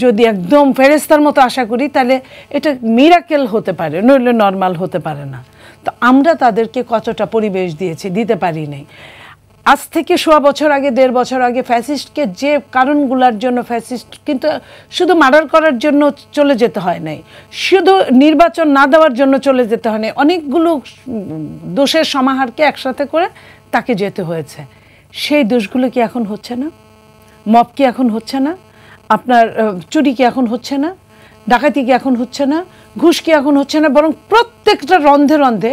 যদি একদম ফেরেস্তার মতো আশা করি, তাহলে এটা মিরাকেল হতে পারে, নইলে নর্মাল হতে পারে না। তো আমরা তাদেরকে কতটা পরিবেশ দিতে পারি নাই। আজ থেকে 1.25 বছর আগে, 1.5 বছর আগে ফ্যাসিস্টকে যে কারণগুলোর জন্য, ফ্যাসিস্ট কিন্তু শুধু মার্ডার করার জন্য চলে যেতে হয় নাই, শুধু নির্বাচন না দেওয়ার জন্য চলে যেতে হয় নাই, অনেকগুলো দোষের সমাহারকে একসাথে করে তাকে যেতে হয়েছে। সেই দোষগুলো কি এখন হচ্ছে না? মব কি এখন হচ্ছে না? আপনার চুরি কি এখন হচ্ছে না? ডাকাতি কি এখন হচ্ছে না? ঘুষ কি এখন হচ্ছে না? বরং প্রত্যেকটা রন্ধে রন্ধে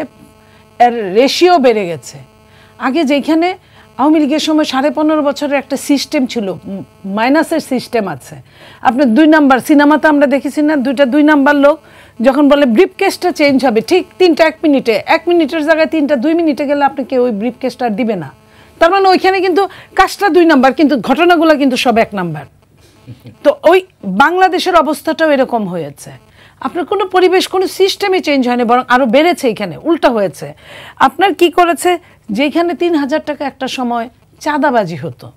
এর রেশিও বেড়ে গেছে। আগে যেখানে আওয়ামী লীগের সময় 15.5 বছরের একটা সিস্টেম ছিল, মাইনাসের সিস্টেম আছে। আপনার 2 নাম্বার সিনেমাতে আমরা দেখেছি না, 2 নাম্বার লোক যখন বলে ব্রিফ কেসটা চেঞ্জ হবে, ঠিক 3টা 1 মিনিটে, 1 মিনিটের জায়গায় 3টা 2 মিনিটে গেলে আপনাকে ওই ব্রিফ কেসটা দিবে না। তার মানে ওইখানে কিন্তু কাজটা 2 নাম্বার, কিন্তু ঘটনাগুলো কিন্তু সব 1 নাম্বার। তো ওই বাংলাদেশের অবস্থাটাও এরকম হয়েছে। আপনার কোনো পরিবেশ, কোনো সিস্টেমে চেঞ্জ হয়নি, বরং আরও বেড়েছে, এখানে উল্টা হয়েছে। আপনার কি করেছে, যেখানে 3000 টাকা একটা সময় চাঁদাবাজি হতো,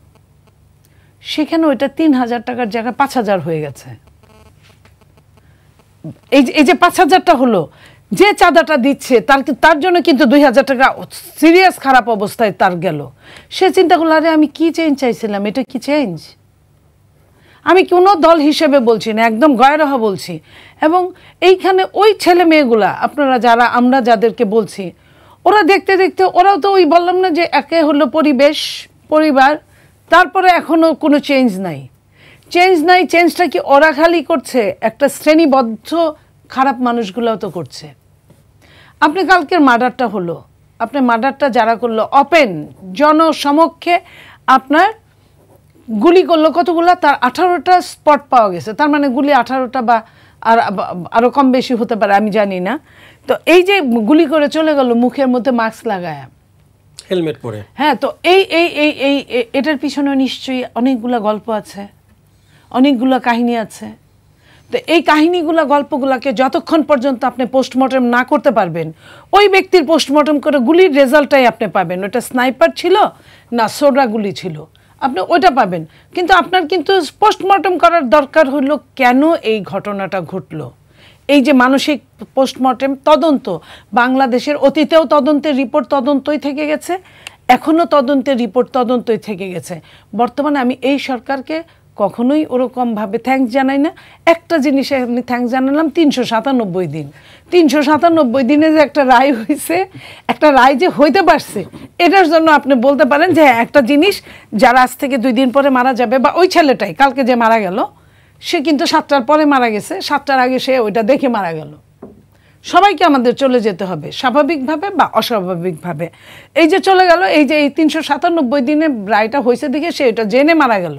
সেখানে ওইটা 3000 টাকার জায়গায় 5000 হয়ে গেছে। এই যে 5000টা হলো, যে চাঁদাটা দিচ্ছে তার জন্য কিন্তু 2000 টাকা সিরিয়াস খারাপ অবস্থায় তার গেল। সে চিন্তা করলো, আরে আমি কি চেঞ্জ চাইছিলাম, এটা কি চেঞ্জ? আমি কোনো দল হিসেবে বলছি না, একদম গয়রহ বলছি। এবং এইখানে ওই ছেলে মেয়েগুলা, আপনারা যারা, আমরা যাদেরকে বলছি, ওরা দেখতে দেখতে ওরাও তো ওই বললাম না যে একে হলো পরিবেশ, পরিবার, তারপরে এখনও কোনো চেঞ্জ নাই। চেঞ্জটা কি ওরা খালি করছে? একটা শ্রেণীবদ্ধ খারাপ মানুষগুলোও তো করছে। আপনি কালকের মার্ডারটা হলো, আপনি মার্ডারটা যারা করলো ওপেন জনসমক্ষে, আপনার গুলি করলো কতগুলা, তার 18টা স্পট পাওয়া গেছে। তার মানে গুলি 18টা বা আরও কম বেশি হতে পারে, আমি জানি না। তো এই যে গুলি করে চলে গেল মুখের মধ্যে মাস্ক লাগায়, হেলমেট পরে, হ্যাঁ, তো এটার পিছনে নিশ্চয়ই অনেকগুলা গল্প আছে, অনেকগুলো কাহিনী আছে। তো এই কাহিনীগুলো, গল্পগুলোকে যতক্ষণ পর্যন্ত আপনি পোস্টমর্টম না করতে পারবেন, ওই ব্যক্তির পোস্টমর্টম করে গুলির রেজাল্টটাই আপনি পাবেন, ওটা স্নাইপার ছিল না সোডা গুলি ছিল, আপনি ওইটা পাবেন। কিন্তু আপনার কিন্তু পোস্টমর্টম করার দরকার হলো, কেন এই ঘটনাটা ঘটলো। এই যে মানসিক পোস্টমর্টম তদন্ত, বাংলাদেশের অতীতেও তদন্তের রিপোর্ট তদন্তই থেকে গেছে, এখনও তদন্তের রিপোর্ট তদন্তই থেকে গেছে। বর্তমানে আমি এই সরকারকে কখনোই ওরকমভাবে থ্যাঙ্কস জানাই না। একটা জিনিসে আমি থ্যাঙ্কস জানালাম, 397 দিন। 397 দিনে যে একটা রায় হয়েছে, একটা রায় যে হইতে পারছে, এটার জন্য আপনি বলতে পারেন যে হ্যাঁ, একটা জিনিস যারা আজ থেকে 2 দিন পরে মারা যাবে, বা ওই ছেলেটাই কালকে যে মারা গেল, সে কিন্তু 7টার পরে মারা গেছে, 7টার আগে সে ওইটা দেখে মারা গেল। সবাইকে আমাদের চলে যেতে হবে, স্বাভাবিকভাবে বা অস্বাভাবিকভাবে। এই যে চলে গেল, এই যে এই 397 দিনে রায়টা হয়েছে দেখে সে এটা জেনে মারা গেল।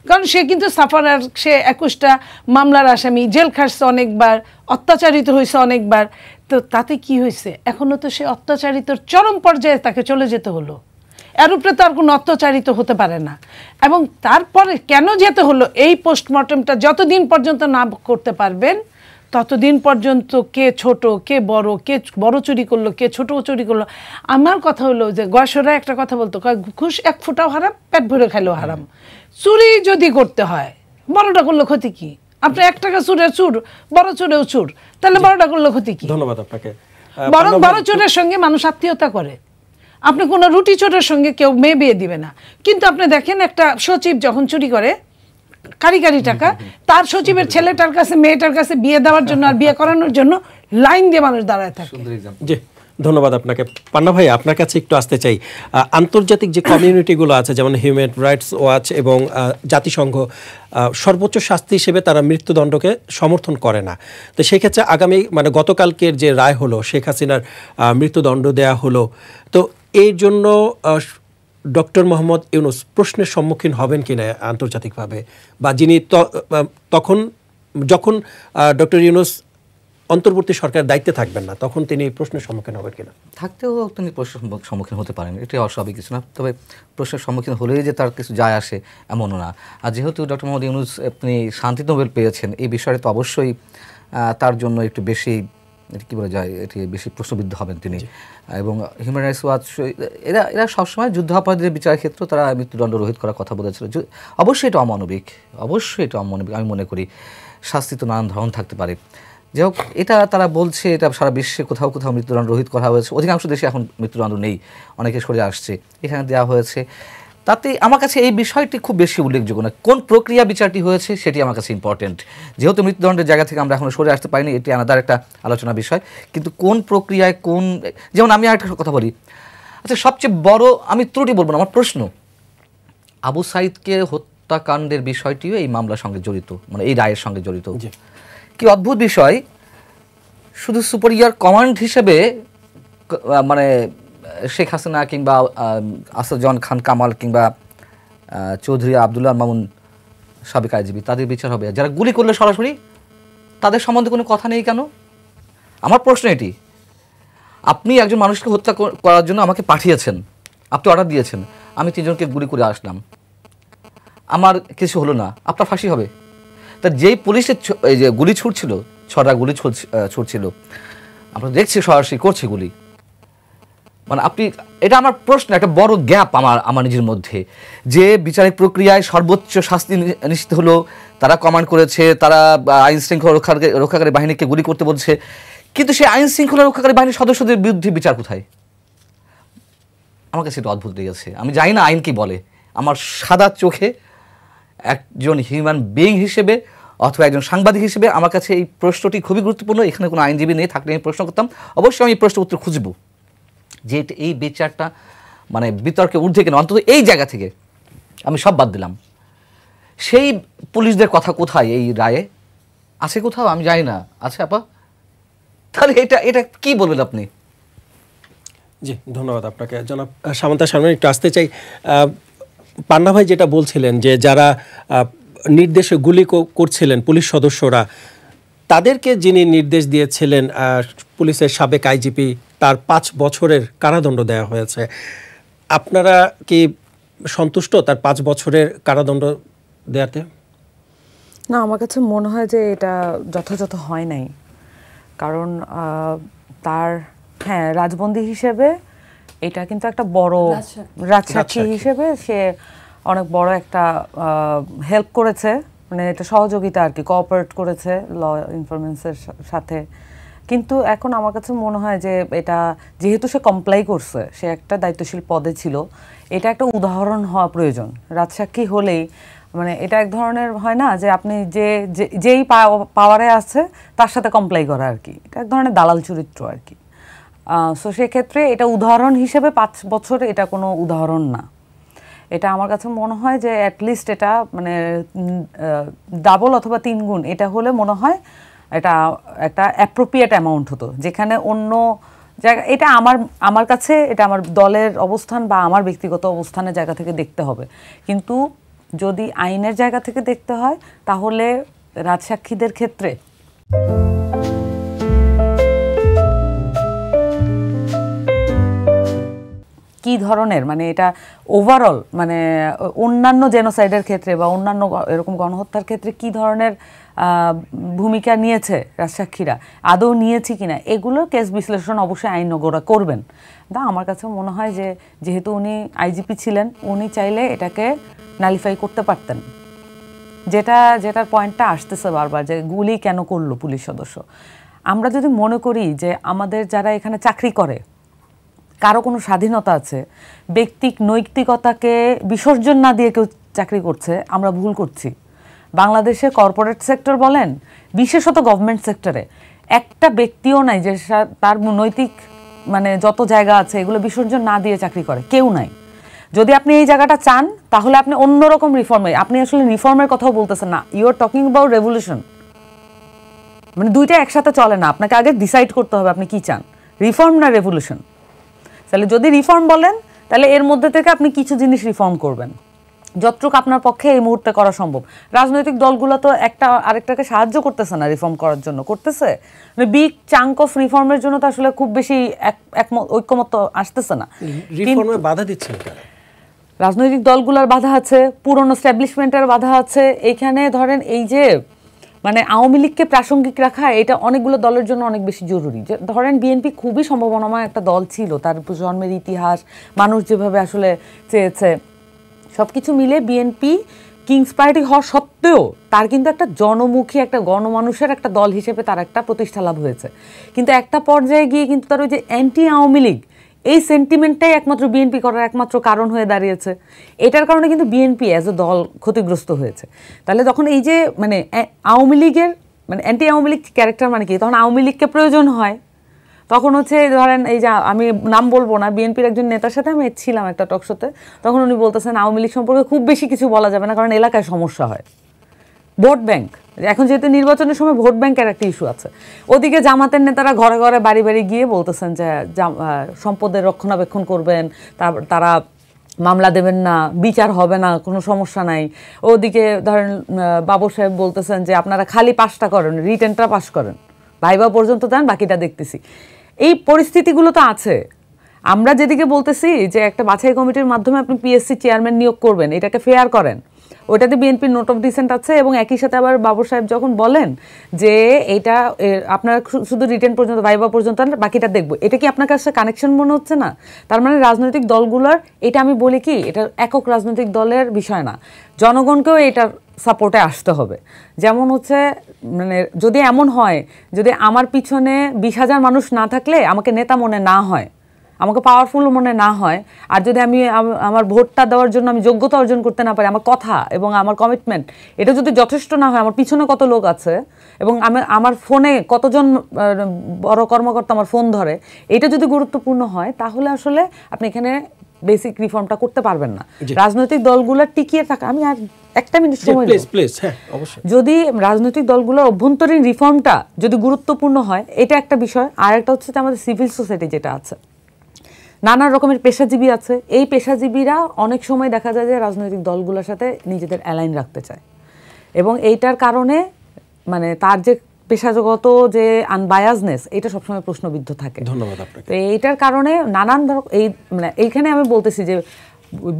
কারণ সে কিন্তু সাফারার, সে 21টা মামলার আসামি, জেল খাটছে অনেকবার, অত্যাচারিত হয়েছে অনেকবার। তো তাতে কি হয়েছে, এখনো তো সে অত্যাচারিতর চরম পর্যায়ে তাকে চলে যেতে হলো, এর উপরে তো আর কোনো অত্যাচারিত হতে পারে না। এবং তারপরে কেন যেতে হলো, এই পোস্টমর্টমটা যতদিন পর্যন্ত না করতে পারবেন ততদিন পর্যন্ত কে ছোট কে বড় চুরি করলো, কে ছোট চুরি করলো। আমার কথা হলো যে গয়সরা একটা কথা বলতো, ঘুষ এক ফুটাও হারাম, পেট ভরে খাইলেও হারাম। চুরি যদি করতে হয় বড়টা করলো ক্ষতি কি? আপনি 1 টাকা চুরে চুর, বড় চুরেও চুর, তাহলে বড়টা করলো ক্ষতি কি? ধন্যবাদ আপনাকে। বরং বড় চোরের সঙ্গে মানুষ আত্মীয়তা করে। আপনি কোনো রুটি চোরের সঙ্গে কেউ মেয়ে বিয়ে দিবে না, কিন্তু আপনি দেখেন একটা সচিব যখন চুরি করে কারি টাকা, তার সচিবের ছেলেটার কাছে মেয়েটার কাছে বিয়ে দেওয়ার জন্য আর বিয়ে করানোর জন্য লাইন দিয়ে মানুষ দাঁড়ায় থাকে। জি, ধন্যবাদ আপনাকে। পান্না ভাই, আপনার কাছে একটু আসতে চাই, আন্তর্জাতিক যে কমিউনিটিগুলো আছে যেমন হিউম্যান রাইটস ওয়াচ এবং জাতিসংঘ সর্বোচ্চ শাস্তি হিসেবে তারা মৃত্যুদণ্ডকে সমর্থন করে না। তো সেই ক্ষেত্রে আগামী মানে গতকালকের যে রায় হলো, শেখ হাসিনার মৃত্যুদণ্ড দেয়া হলো, তো এই জন্য ডক্টর মোহাম্মদ ইউনূস প্রশ্নের সম্মুখীন হবেন কিনা আন্তর্জাতিকভাবে, বা যিনি তখন যখন ডক্টর ইউনূস অন্তর্বর্তী সরকারের দায়িত্বে থাকবেন না তখন তিনি প্রশ্নের সম্মুখীন হবেন কিনা? থাকতেও তিনি প্রশ্নের সম্মুখীন হতে পারেন, এটাই অস্বাভাবিক কিছু না। তবে প্রশ্নের সম্মুখীন হলেই যে তার কিছু যায় আসে এমনও না। আর যেহেতু ডক্টর মোহাম্মদ ইউনূস আপনি শান্তি নোবেল পেয়েছেন, এই বিষয়ে তো অবশ্যই তার জন্য একটু বেশি কী বলা যায়, এটি বেশি প্রশ্নবিদ্ধ হবেন তিনি। এবং হিউম্যান রাইটস ওয়াচ এরা সবসময় যুদ্ধাপরাধীদের বিচারের ক্ষেত্রে তারা মৃত্যুদণ্ড রোহিত করার কথা বলেছিল। অবশ্যই এটা অমানবিক, অবশ্যই এটা অমানবিক। আমি মনে করি শাস্তি তো নানান ধরন থাকতে পারে। যাই হোক, এটা তারা বলছে এটা সারা বিশ্বে কোথাও কোথাও মৃত্যুদণ্ড রোহিত করা হয়েছে। অধিকাংশ দেশে এখন মৃত্যুদণ্ড নেই, অনেকে সরে আসছে, এখানে দেওয়া হয়েছে। তাতে আমার কাছে এই বিষয়টি খুব বেশি উল্লেখযোগ্য না। কোন প্রক্রিয়া বিচারটি হয়েছে সেটি আমার কাছে ইম্পর্টেন্ট। যেহেতু মৃত্যুদণ্ডের জায়গা থেকে আমরা এখনো সরে আসতে পারিনি, এটি আলাদা একটা আলোচনা বিষয়। কিন্তু কোন প্রক্রিয়ায় কোন, যেমন আমি আরেকটা কথা বলি, আচ্ছা সবচেয়ে বড়, আমি ত্রুটি বলবো না, আমার প্রশ্ন, আবু সাইদকে হত্যাকাণ্ডের বিষয়টিও এই মামলার সঙ্গে জড়িত, মানে এই রায়ের সঙ্গে জড়িত। কি অদ্ভুত বিষয়, শুধু সুপারিয়র কমান্ড হিসেবে মানে শেখ হাসিনা কিংবা আসাদুজ্জামান খান কামাল কিংবা চৌধুরী আবদুল্লাহ মামুন সাবেক আইজিবি, তাদের বিচার হবে। যারা গুলি করলে সরাসরি তাদের সম্বন্ধে কোনো কথা নেই কেন? আমার প্রশ্ন এটি। আপনি একজন মানুষকে হত্যা করার জন্য আমাকে পাঠিয়েছেন, আপনি অর্ডার দিয়েছেন, আমি 3 জনকে গুলি করে আসলাম, আমার কিছু হলো না, আপনার ফাঁসি হবে। তা যেই পুলিশের এই যে গুলি ছুটছিল, 6টা গুলি ছুটছিল, আমরা দেখছি সরাসরি করছে গুলি, মানে আপনি, এটা আমার প্রশ্ন, একটা বড় গ্যাপ আমার নিজের মধ্যে, যে বিচারিক প্রক্রিয়ায় সর্বোচ্চ শাস্তি নিশ্চিত হলো, তারা কমান্ড করেছে, তারা আইন শৃঙ্খলা রক্ষাকারী বাহিনীকে গুলি করতে বলছে, কিন্তু সেই আইন শৃঙ্খলা রক্ষাকারী বাহিনীর সদস্যদের বিরুদ্ধে বিচার কোথায়? আমার কাছে এটা অদ্ভুত লেগেছে। আমি জানি না আইন কি বলে, আমার সাদা চোখে একজন হিউম্যান বিইং হিসেবে অথবা একজন সাংবাদিক হিসেবে আমার কাছে এই প্রশ্নটি খুবই গুরুত্বপূর্ণ। এখানে কোনো আইনজীবী নেই, থাকলে আমি প্রশ্ন করতাম, অবশ্যই আমি এই প্রশ্নের উত্তর খুঁজব যে এই বিচারটা মানে বিতর্কে ঊর্ধ্বে কেন, অন্তত এই জায়গা থেকে আমি সব বাদ দিলাম। সেই পুলিশদের কথা কোথায় এই রায়ে আছে? কোথাও আমি জানি না। আছে আপা? তাহলে এটা কি বলবেন আপনি? জি, ধন্যবাদ আপনাকে। জনাব সামান্তা শারমিন, একটু আসতে চাই। পান্না ভাই যেটা বলছিলেন যে যারা নির্দেশে গুলি করছিলেন পুলিশ সদস্যরা, তাদেরকে যিনি নির্দেশ দিয়েছিলেন পুলিশের সাবেক আইজিপি, তার 5 বছরের কারাদণ্ড দেওয়া হয়েছে। আপনারা কি সন্তুষ্ট তার 5 বছরের কারাদণ্ড দেওয়াতে? না, আমার কাছে মনে হয় যে এটা যথাযথ হয় নাই। কারণ তার রাজবন্দী হিসেবে এটা কিন্তু একটা বড় রাজসাক্ষী হিসেবে সে অনেক বড় একটা হেল্প করেছে, মানে এটা সহযোগিতা আর কি, কোঅপারেট করেছে ল ইনফরমেন্সের সাথে। কিন্তু এখন আমার কাছে মনে হয় যে এটা যেহেতু সে কমপ্লাই করছে, সে একটা দায়িত্বশীল পদে ছিল, এটা একটা উদাহরণ হওয়া প্রয়োজন। রাজসাক্ষী হলেই মানে এটা এক ধরনের হয় না যে আপনি যেই পাওয়ারে আছে তার সাথে কমপ্লাই করা আর কি, এটা এক ধরনের দালাল চরিত্র আর কি। সো সেক্ষেত্রে এটা উদাহরণ হিসেবে 5 বছর এটা কোনো উদাহরণ না। এটা আমার কাছে মনে হয় যে অ্যাটলিস্ট এটা মানে ডাবল অথবা 3 গুণ এটা হলে মনে হয় এটা একটা অ্যাপ্রোপ্রিয়েট অ্যামাউন্ট হতো, যেখানে অন্য জায়গা, এটা আমার কাছে এটা আমার দলের অবস্থান বা আমার ব্যক্তিগত অবস্থানের জায়গা থেকে দেখতে হবে। কিন্তু যদি আইনের জায়গা থেকে দেখতে হয় তাহলে রাজসাক্ষীদের ক্ষেত্রে কি ধরনের, মানে এটা ওভারঅল মানে অন্যান্য জেনোসাইডের ক্ষেত্রে বা অন্যান্য এরকম গণহত্যার ক্ষেত্রে কি ধরনের ভূমিকা নিয়েছে রাজসাক্ষীরা, আদৌ নিয়েছি কিনা, এগুলো কেস বিশ্লেষণ অবশ্যই আইনজ্ঞরা করবেন। আমার কাছে মনে হয় যে যেহেতু উনি আইজিপি ছিলেন, উনি চাইলে এটাকে নালিফাই করতে পারতেন। যেটার পয়েন্টটা আসতেছে বারবার যে গুলি কেন করলো পুলিশ সদস্য। আমরা যদি মনে করি যে আমাদের যারা এখানে চাকরি করে কারো কোনো স্বাধীনতা আছে, ব্যক্তিক নৈতিকতাকে বিসর্জন না দিয়ে কেউ চাকরি করছে, আমরা ভুল করছি। বাংলাদেশে কর্পোরেট সেক্টর বলেন, বিশেষত গভর্নমেন্ট সেক্টরে একটা ব্যক্তিও নাই যে তার নৈতিক মানে যত জায়গা আছে এগুলো বিসর্জন না দিয়ে চাকরি করে, কেউ নাই। যদি আপনি এই জায়গাটা চান তাহলে আপনি অন্যরকম রিফর্মে, আপনি আসলে রিফর্মের কথাও বলতেছেন না, you are talking about revolution. মানে দুইটা একসাথে চলে না, আপনাকে আগে ডিসাইড করতে হবে আপনি কি চান, রিফর্ম না রেভলিউশন। তাহলে যদি রিফর্ম বলেন তাহলে এর মধ্যে থেকে আপনি কিছু জিনিস রিফর্ম করবেন যতটুকু আপনার পক্ষে এই মুহূর্তে করা সম্ভব। রাজনৈতিক দলগুলো তো একটা আরেকটাকে সাহায্য করতেছে না রিফর্ম করার জন্য, করতেছে মানে বিগ চাঙ্ক অফ রিফর্মের জন্য তো আসলে খুব বেশি ঐক্যমত আসতেছে না। রিফর্মে বাধা দিচ্ছেন কারা? রাজনৈতিক দলগুলোর বাধা আছে, পুরনো এস্টাবলিশমেন্টের বাধা আছে। এইখানে ধরেন এই যে মানে আওয়ামী লীগকে প্রাসঙ্গিক রাখা, এটা অনেকগুলো দলের জন্য অনেক বেশি জরুরি। যে ধরেন বিএনপি খুবই সম্ভাবনাময় একটা দল ছিল, তার জন্মের ইতিহাস, মানুষ যেভাবে আসলে চেয়েছে, সব কিছু মিলে বিএনপি কিংস পার্টি হওয়া সত্ত্বেও তার কিন্তু একটা জনমুখী একটা গণমানুষের একটা দল হিসেবে তার একটা প্রতিষ্ঠা লাভ হয়েছে। কিন্তু একটা পর্যায়ে গিয়ে কিন্তু তার ওই যে অ্যান্টি আওয়ামী লীগ এই সেন্টিমেন্টটাই একমাত্র বিএনপি করার একমাত্র কারণ হয়ে দাঁড়িয়েছে। এটার কারণে কিন্তু বিএনপি অ্যাজ এ দল ক্ষতিগ্রস্ত হয়েছে। তাহলে তখন এই যে মানে আওয়ামী লীগের মানে অ্যান্টি আওয়ামী লীগ ক্যারেক্টার মানে কি, তখন আওয়ামী লীগকে প্রয়োজন হয়। তখন হচ্ছে ধরেন এই যে আমি নাম বলবো না, বিএনপির একজন নেতার সাথে আমি ছিলাম একটা টকশোতে, তখন উনি বলতেছেন আওয়ামী লীগ সম্পর্কে খুব বেশি কিছু বলা যাবে না কারণ এলাকায় সমস্যা হয়। ভোট ব্যাংক, এখন যেহেতু নির্বাচনের সময় ভোট ব্যাংকের একটা ইস্যু আছে, ওদিকে জামাতের নেতারা ঘরে ঘরে বাড়ি বাড়ি গিয়ে বলতেছেন যে সম্পদের রক্ষণাবেক্ষণ করবেন, তারা মামলা দেবেন না, বিচার হবে না, কোনো সমস্যা নাই। ওদিকে ধরেন বাবু সাহেব বলতেছেন যে আপনারা খালি পাসটা করেন, রিটেনটা পাস করেন, ভাইবা পর্যন্ত দেন, বাকিটা দেখতেছি। এই পরিস্থিতিগুলো তো আছে। আমরা যেদিকে বলতেছি যে একটা বাছাই কমিটির মাধ্যমে আপনি পিএসসি চেয়ারম্যান নিয়োগ করবেন, এটাকে ফেয়ার করেন, ওইটাতে বিএনপির নোট অফ ডিসেন্ট আছে। এবং একই সাথে আবার বাবু সাহেব যখন বলেন যে এটা আপনারা শুধু রিটেন পর্যন্ত ভাইবা পর্যন্ত বাকিটা দেখবো, এটা কি আপনার কাছে কানেকশন মনে হচ্ছে না? তার মানে রাজনৈতিক দলগুলোর, এটা আমি বলি কি এটা একক রাজনৈতিক দলের বিষয় না, জনগণকেও এটার সাপোর্টে আসতে হবে। যেমন হচ্ছে মানে যদি এমন হয়, যদি আমার পিছনে 20,000 মানুষ না থাকলে আমাকে নেতা মনে না হয়, আমাকে পাওয়ারফুল মনে না হয়, আর যদি আমি আমার ভোটটা দেওয়ার জন্য আমি যোগ্যতা অর্জন করতে না পারি, আমার কথা এবং আমার কমিটমেন্ট এটা যদি যথেষ্ট না হয়, আমার পিছনে কত লোক আছে এবং আমার ফোনে কতজন বড় কর্মকর্তা আমার ফোন ধরে, এটা যদি গুরুত্বপূর্ণ হয়, তাহলে আসলে আপনি এখানে বেসিক রিফর্মটা করতে পারবেন না। রাজনৈতিক দলগুলো টিকিয়ে থাকা, আমি আর একটা মিনিট সময় দেব। যদি রাজনৈতিক দলগুলোর অভ্যন্তরীণ রিফর্মটা যদি গুরুত্বপূর্ণ হয়, এটা একটা বিষয়। আর একটা হচ্ছে আমাদের সিভিল সোসাইটি যেটা আছে, নানা রকমের পেশাজীবী আছে, এই পেশাজীবীরা অনেক সময় দেখা যায় যে রাজনৈতিক দলগুলোর সাথে নিজেদের অ্যালাইন রাখতে চায় এবং এইটার কারণে মানে তার যে পেশাগত যে আনবায়াসনেস, এটা সবসময় প্রশ্নবিদ্ধ থাকে। ধন্যবাদ আপনাকে। তো এইটার কারণে নানান এই মানে এইখানে আমি বলতেছি যে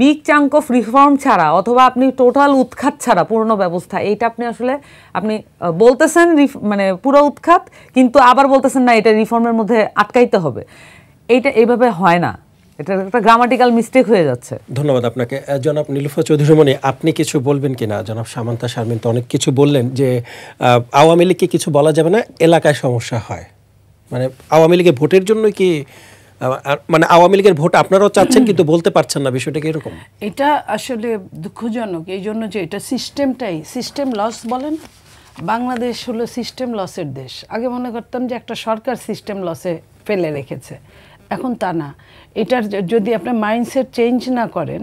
বিগ চাঙ্ক অফ রিফর্ম ছাড়া অথবা আপনি টোটাল উৎখাত ছাড়া পুরনো ব্যবস্থা, এইটা আপনি আসলে আপনি বলতেছেন মানে পুরো উৎখাত, কিন্তু আবার বলতেছেন না এটা রিফর্মের মধ্যে আটকাইতে হবে, এইটা এইভাবে হয় না, এটা একটা গ্রামাটিক্যাল মিস্টেক হয়ে যাচ্ছে। ধন্যবাদ আপনাকে। জনাব নীলুফার চৌধুরী মনি, আপনি কিছু বলবেন কিনা? জনাব সামান্তা শারমিন তো অনেক কিছু বললেন যে আওয়ামী লীগকে কিছু বলা যাবে না, এলাকায় সমস্যা হয়, মানে আওয়ামী লীগের ভোটের জন্য কি মানে আওয়ামী লীগের ভোট আপনারাও চাচ্ছেন কিন্তু বলতে পারছেন না, বিষয়টা কি এরকম? এটা আসলে দুঃখজনক এই জন্য যে এটা সিস্টেমটাই সিস্টেম লস বলেন। বাংলাদেশ হলো সিস্টেম লসের দেশ। আগে মনে করতাম যে একটা সরকার সিস্টেম লসে ফেলে রেখেছে, এখন তা না। এটার যদি আপনার মাইন্ডসেট চেঞ্জ না করেন,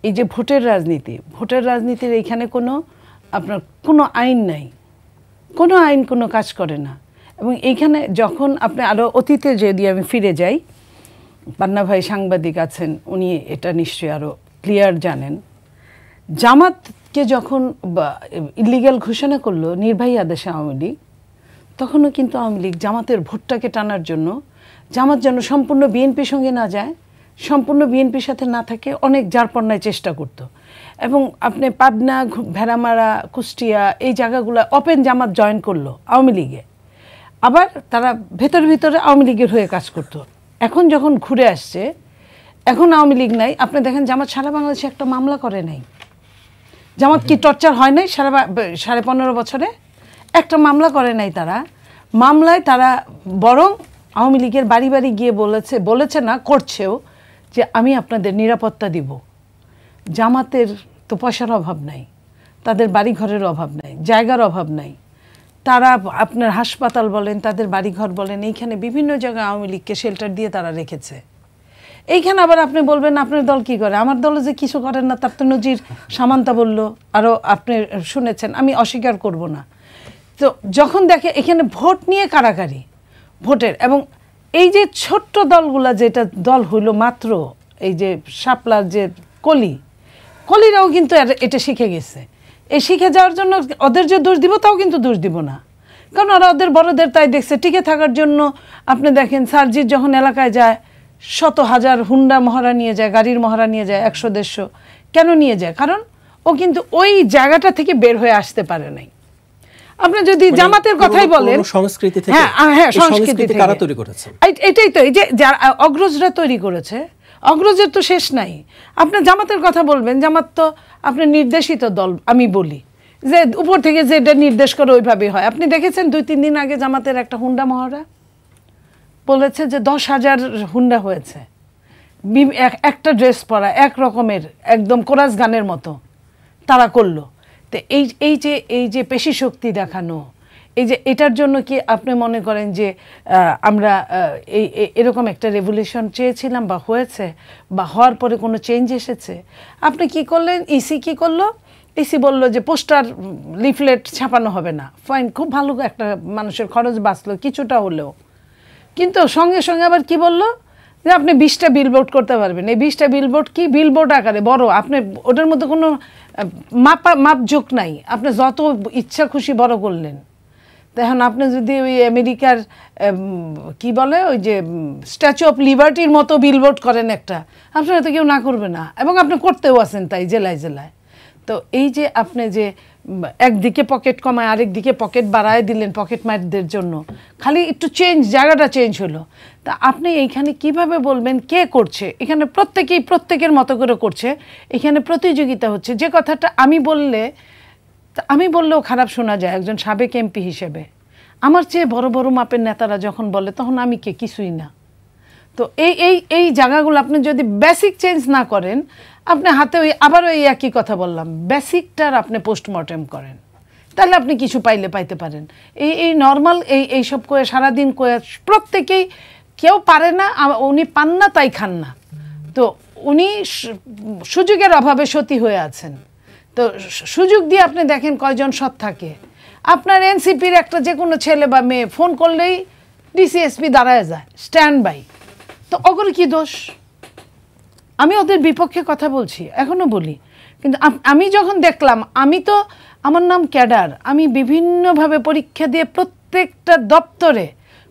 এই যে ভোটের রাজনীতির এইখানে আপনার কোনো আইন নাই, কোনো আইন কোনো কাজ করে না। এবং এইখানে যখন আপনি আরও অতীতে যদি আমি ফিরে যাই, পান্না ভাই সাংবাদিক আছেন, উনি এটা নিশ্চয়ই আরও ক্লিয়ার জানেন। জামাতকে যখন ইলিগ্যাল ঘোষণা করলো নির্বাহী আদেশে আওয়ামী লীগ, তখনও কিন্তু আওয়ামী লীগ জামাতের ভোটটাকে টানার জন্য, জামাত যেন সম্পূর্ণ বিএনপির সঙ্গে না যায় সম্পূর্ণ বিএনপির সাথে না থাকে অনেক জারপন্যায় চেষ্টা করতো। এবং আপনি পাবনা, ভেড়ামারা, কুষ্টিয়া এই জায়গাগুলো ওপেন জামাত জয়েন করলো আওয়ামী লীগে, আবার তারা ভেতরে ভিতরে আওয়ামী লীগের হয়ে কাজ করতো। এখন যখন ঘুরে আসছে, এখন আওয়ামী লীগ নাই, আপনি দেখেন জামাত সারা বাংলাদেশে একটা মামলা করে নাই। জামাত কি টর্চার হয় নাই সাড়ে 15 বছরে? একটা মামলা করে নাই তারা। মামলায় তারা বরং আওয়ামী লীগের বাড়ি বাড়ি গিয়ে বলেছে না, করছেও যে আমি আপনাদের নিরাপত্তা দিব। জামাতের তো পয়সার অভাব নাই, তাদের বাড়িঘরের অভাব নাই, জায়গার অভাব নাই। তারা আপনার হাসপাতাল বলেন, তাদের বাড়িঘর বলেন, এইখানে বিভিন্ন জায়গায় আওয়ামী লীগকে শেল্টার দিয়ে তারা রেখেছে। এইখানে আবার আপনি বলবেন আপনার দল কি করে? আমার দল যে কিছু করেন না তার তো নজির সামান্তা বলল, আরও আপনি শুনেছেন, আমি অস্বীকার করব না। তো যখন দেখে এখানে ভোট নিয়ে কারাকারি, ভোটের, এবং এই যে ছোট্ট দলগুলা, যেটা দল হইল মাত্র এই যে শাপলার যে কলিরাও কিন্তু এটা শিখে গেছে। এই শিখে যাওয়ার জন্য ওদের যে দোষ দিব তাও কিন্তু দোষ দিব না, কারণ ওরা ওদের বড়দের তাই দেখছে টিকে থাকার জন্য। আপনি দেখেন সার্জির যখন এলাকায় যায়, শত হাজার হুন্ডা মহড়া নিয়ে যায়, গাড়ির মহড়া নিয়ে যায়, 100-150। কেন নিয়ে যায়? কারণ ও কিন্তু ওই জায়গাটা থেকে বের হয়ে আসতে পারে নাই। আপনি যদি জামাতের কথাই বলেন, সংস্কৃতি থেকে, হ্যাঁ সংস্কৃতি কারা তৈরি করেছে? এটাই তো, এই যে যারা অগ্রজরা তৈরি করেছে, অগ্রজের তো শেষ নাই। আপনি জামাতের কথা বলবেন, জামাত তো আপনি নির্দেশিত দল, আমি বলি যে উপর থেকে যেটা নির্দেশ করে ওইভাবেই হয়। আপনি দেখেছেন 2-3 দিন আগে জামাতের একটা হুন্ডা মহড়া বলেছে যে 10,000 হুন্ডা হয়েছে, একটা ড্রেস পরা, এক রকমের একদম কোরাস গানের মতো তারা করলো। তো এই যে পেশি শক্তি দেখানো, এই যে এটার জন্য কি আপনি মনে করেন যে আমরা এরকম একটা রেভলিউশন চেয়েছিলাম বা হয়েছে, বা হওয়ার পরে কোনো চেঞ্জ এসেছে? আপনি কি করলেন? ইসি কি করলো? ইসি বলল যে পোস্টার লিফলেট ছাপানো হবে না। ফাইন, খুব ভালো, একটা মানুষের খরচ বাঁচলো কিছুটা হলেও। কিন্তু সঙ্গে সঙ্গে আবার কি বলল যে আপনি 20টা বিলবোর্ড করতে পারবেন। এই 20টা বিলবোর্ড কি বিলবোর্ড আকারে বড়, আপনি ওটার মধ্যে কোনো মাপজোক নাই, আপনি যত ইচ্ছা খুশি বড় করলেন। এখন আপনি যদি ওই আমেরিকার কি বলে ওই যে স্ট্যাচু অফ লিবার্টির মতো বিলবোর্ড করেন একটা, আপনারা তো কেউ না করবে না, এবং আপনি করতেও আছেন তাই জেলায় জেলায়। তো এই যে আপনি যে একদিকে পকেট কমায় আরেক দিকে পকেট বাড়ায় দিলেন পকেট মারদের জন্য, খালি একটু জায়গাটা চেঞ্জ হলো। তা আপনি এইখানে কিভাবে বলবেন কে করছে? এখানে প্রত্যেকেই প্রত্যেকের মতো করে করছে, এখানে প্রতিযোগিতা হচ্ছে। যে কথাটা আমি বললেও খারাপ শোনা যায় একজন সাবেক এমপি হিসেবে। আমার চেয়ে বড় বড় মাপের নেতারা যখন বলে তখন আমি কিছুই না। তো এই জায়গাগুলো আপনি যদি বেসিক চেঞ্জ না করেন, আপনি হাতে আবার ওই একই কথা বললাম, বেসিকটার আপনি পোস্টমর্টেম করেন, তাহলে আপনি কিছু পাইতে পারেন। এই নর্মাল এইসব করে সারাদিন করে প্রত্যেকেই কেউ পারে না, উনি পান না তাই খান না। তো উনি সুযোগের অভাবে সতী হয়ে আছেন। তো সুযোগ দিয়ে আপনি দেখেন কয়জন সৎ থাকে। আপনার এনসিপির একটা যে কোনো ছেলে বা মেয়ে ফোন করলেই ডিসিএসপি দাঁড়ায় যায় স্ট্যান্ড বাই। তো ওগুলো কি দোষ? আমি ওদের বিপক্ষে কথা বলছি, এখনও বলি, কিন্তু আমি যখন দেখলাম, আমার নাম ক্যাডার, আমি বিভিন্নভাবে পরীক্ষা দিয়ে প্রত্যেকটা দপ্তরে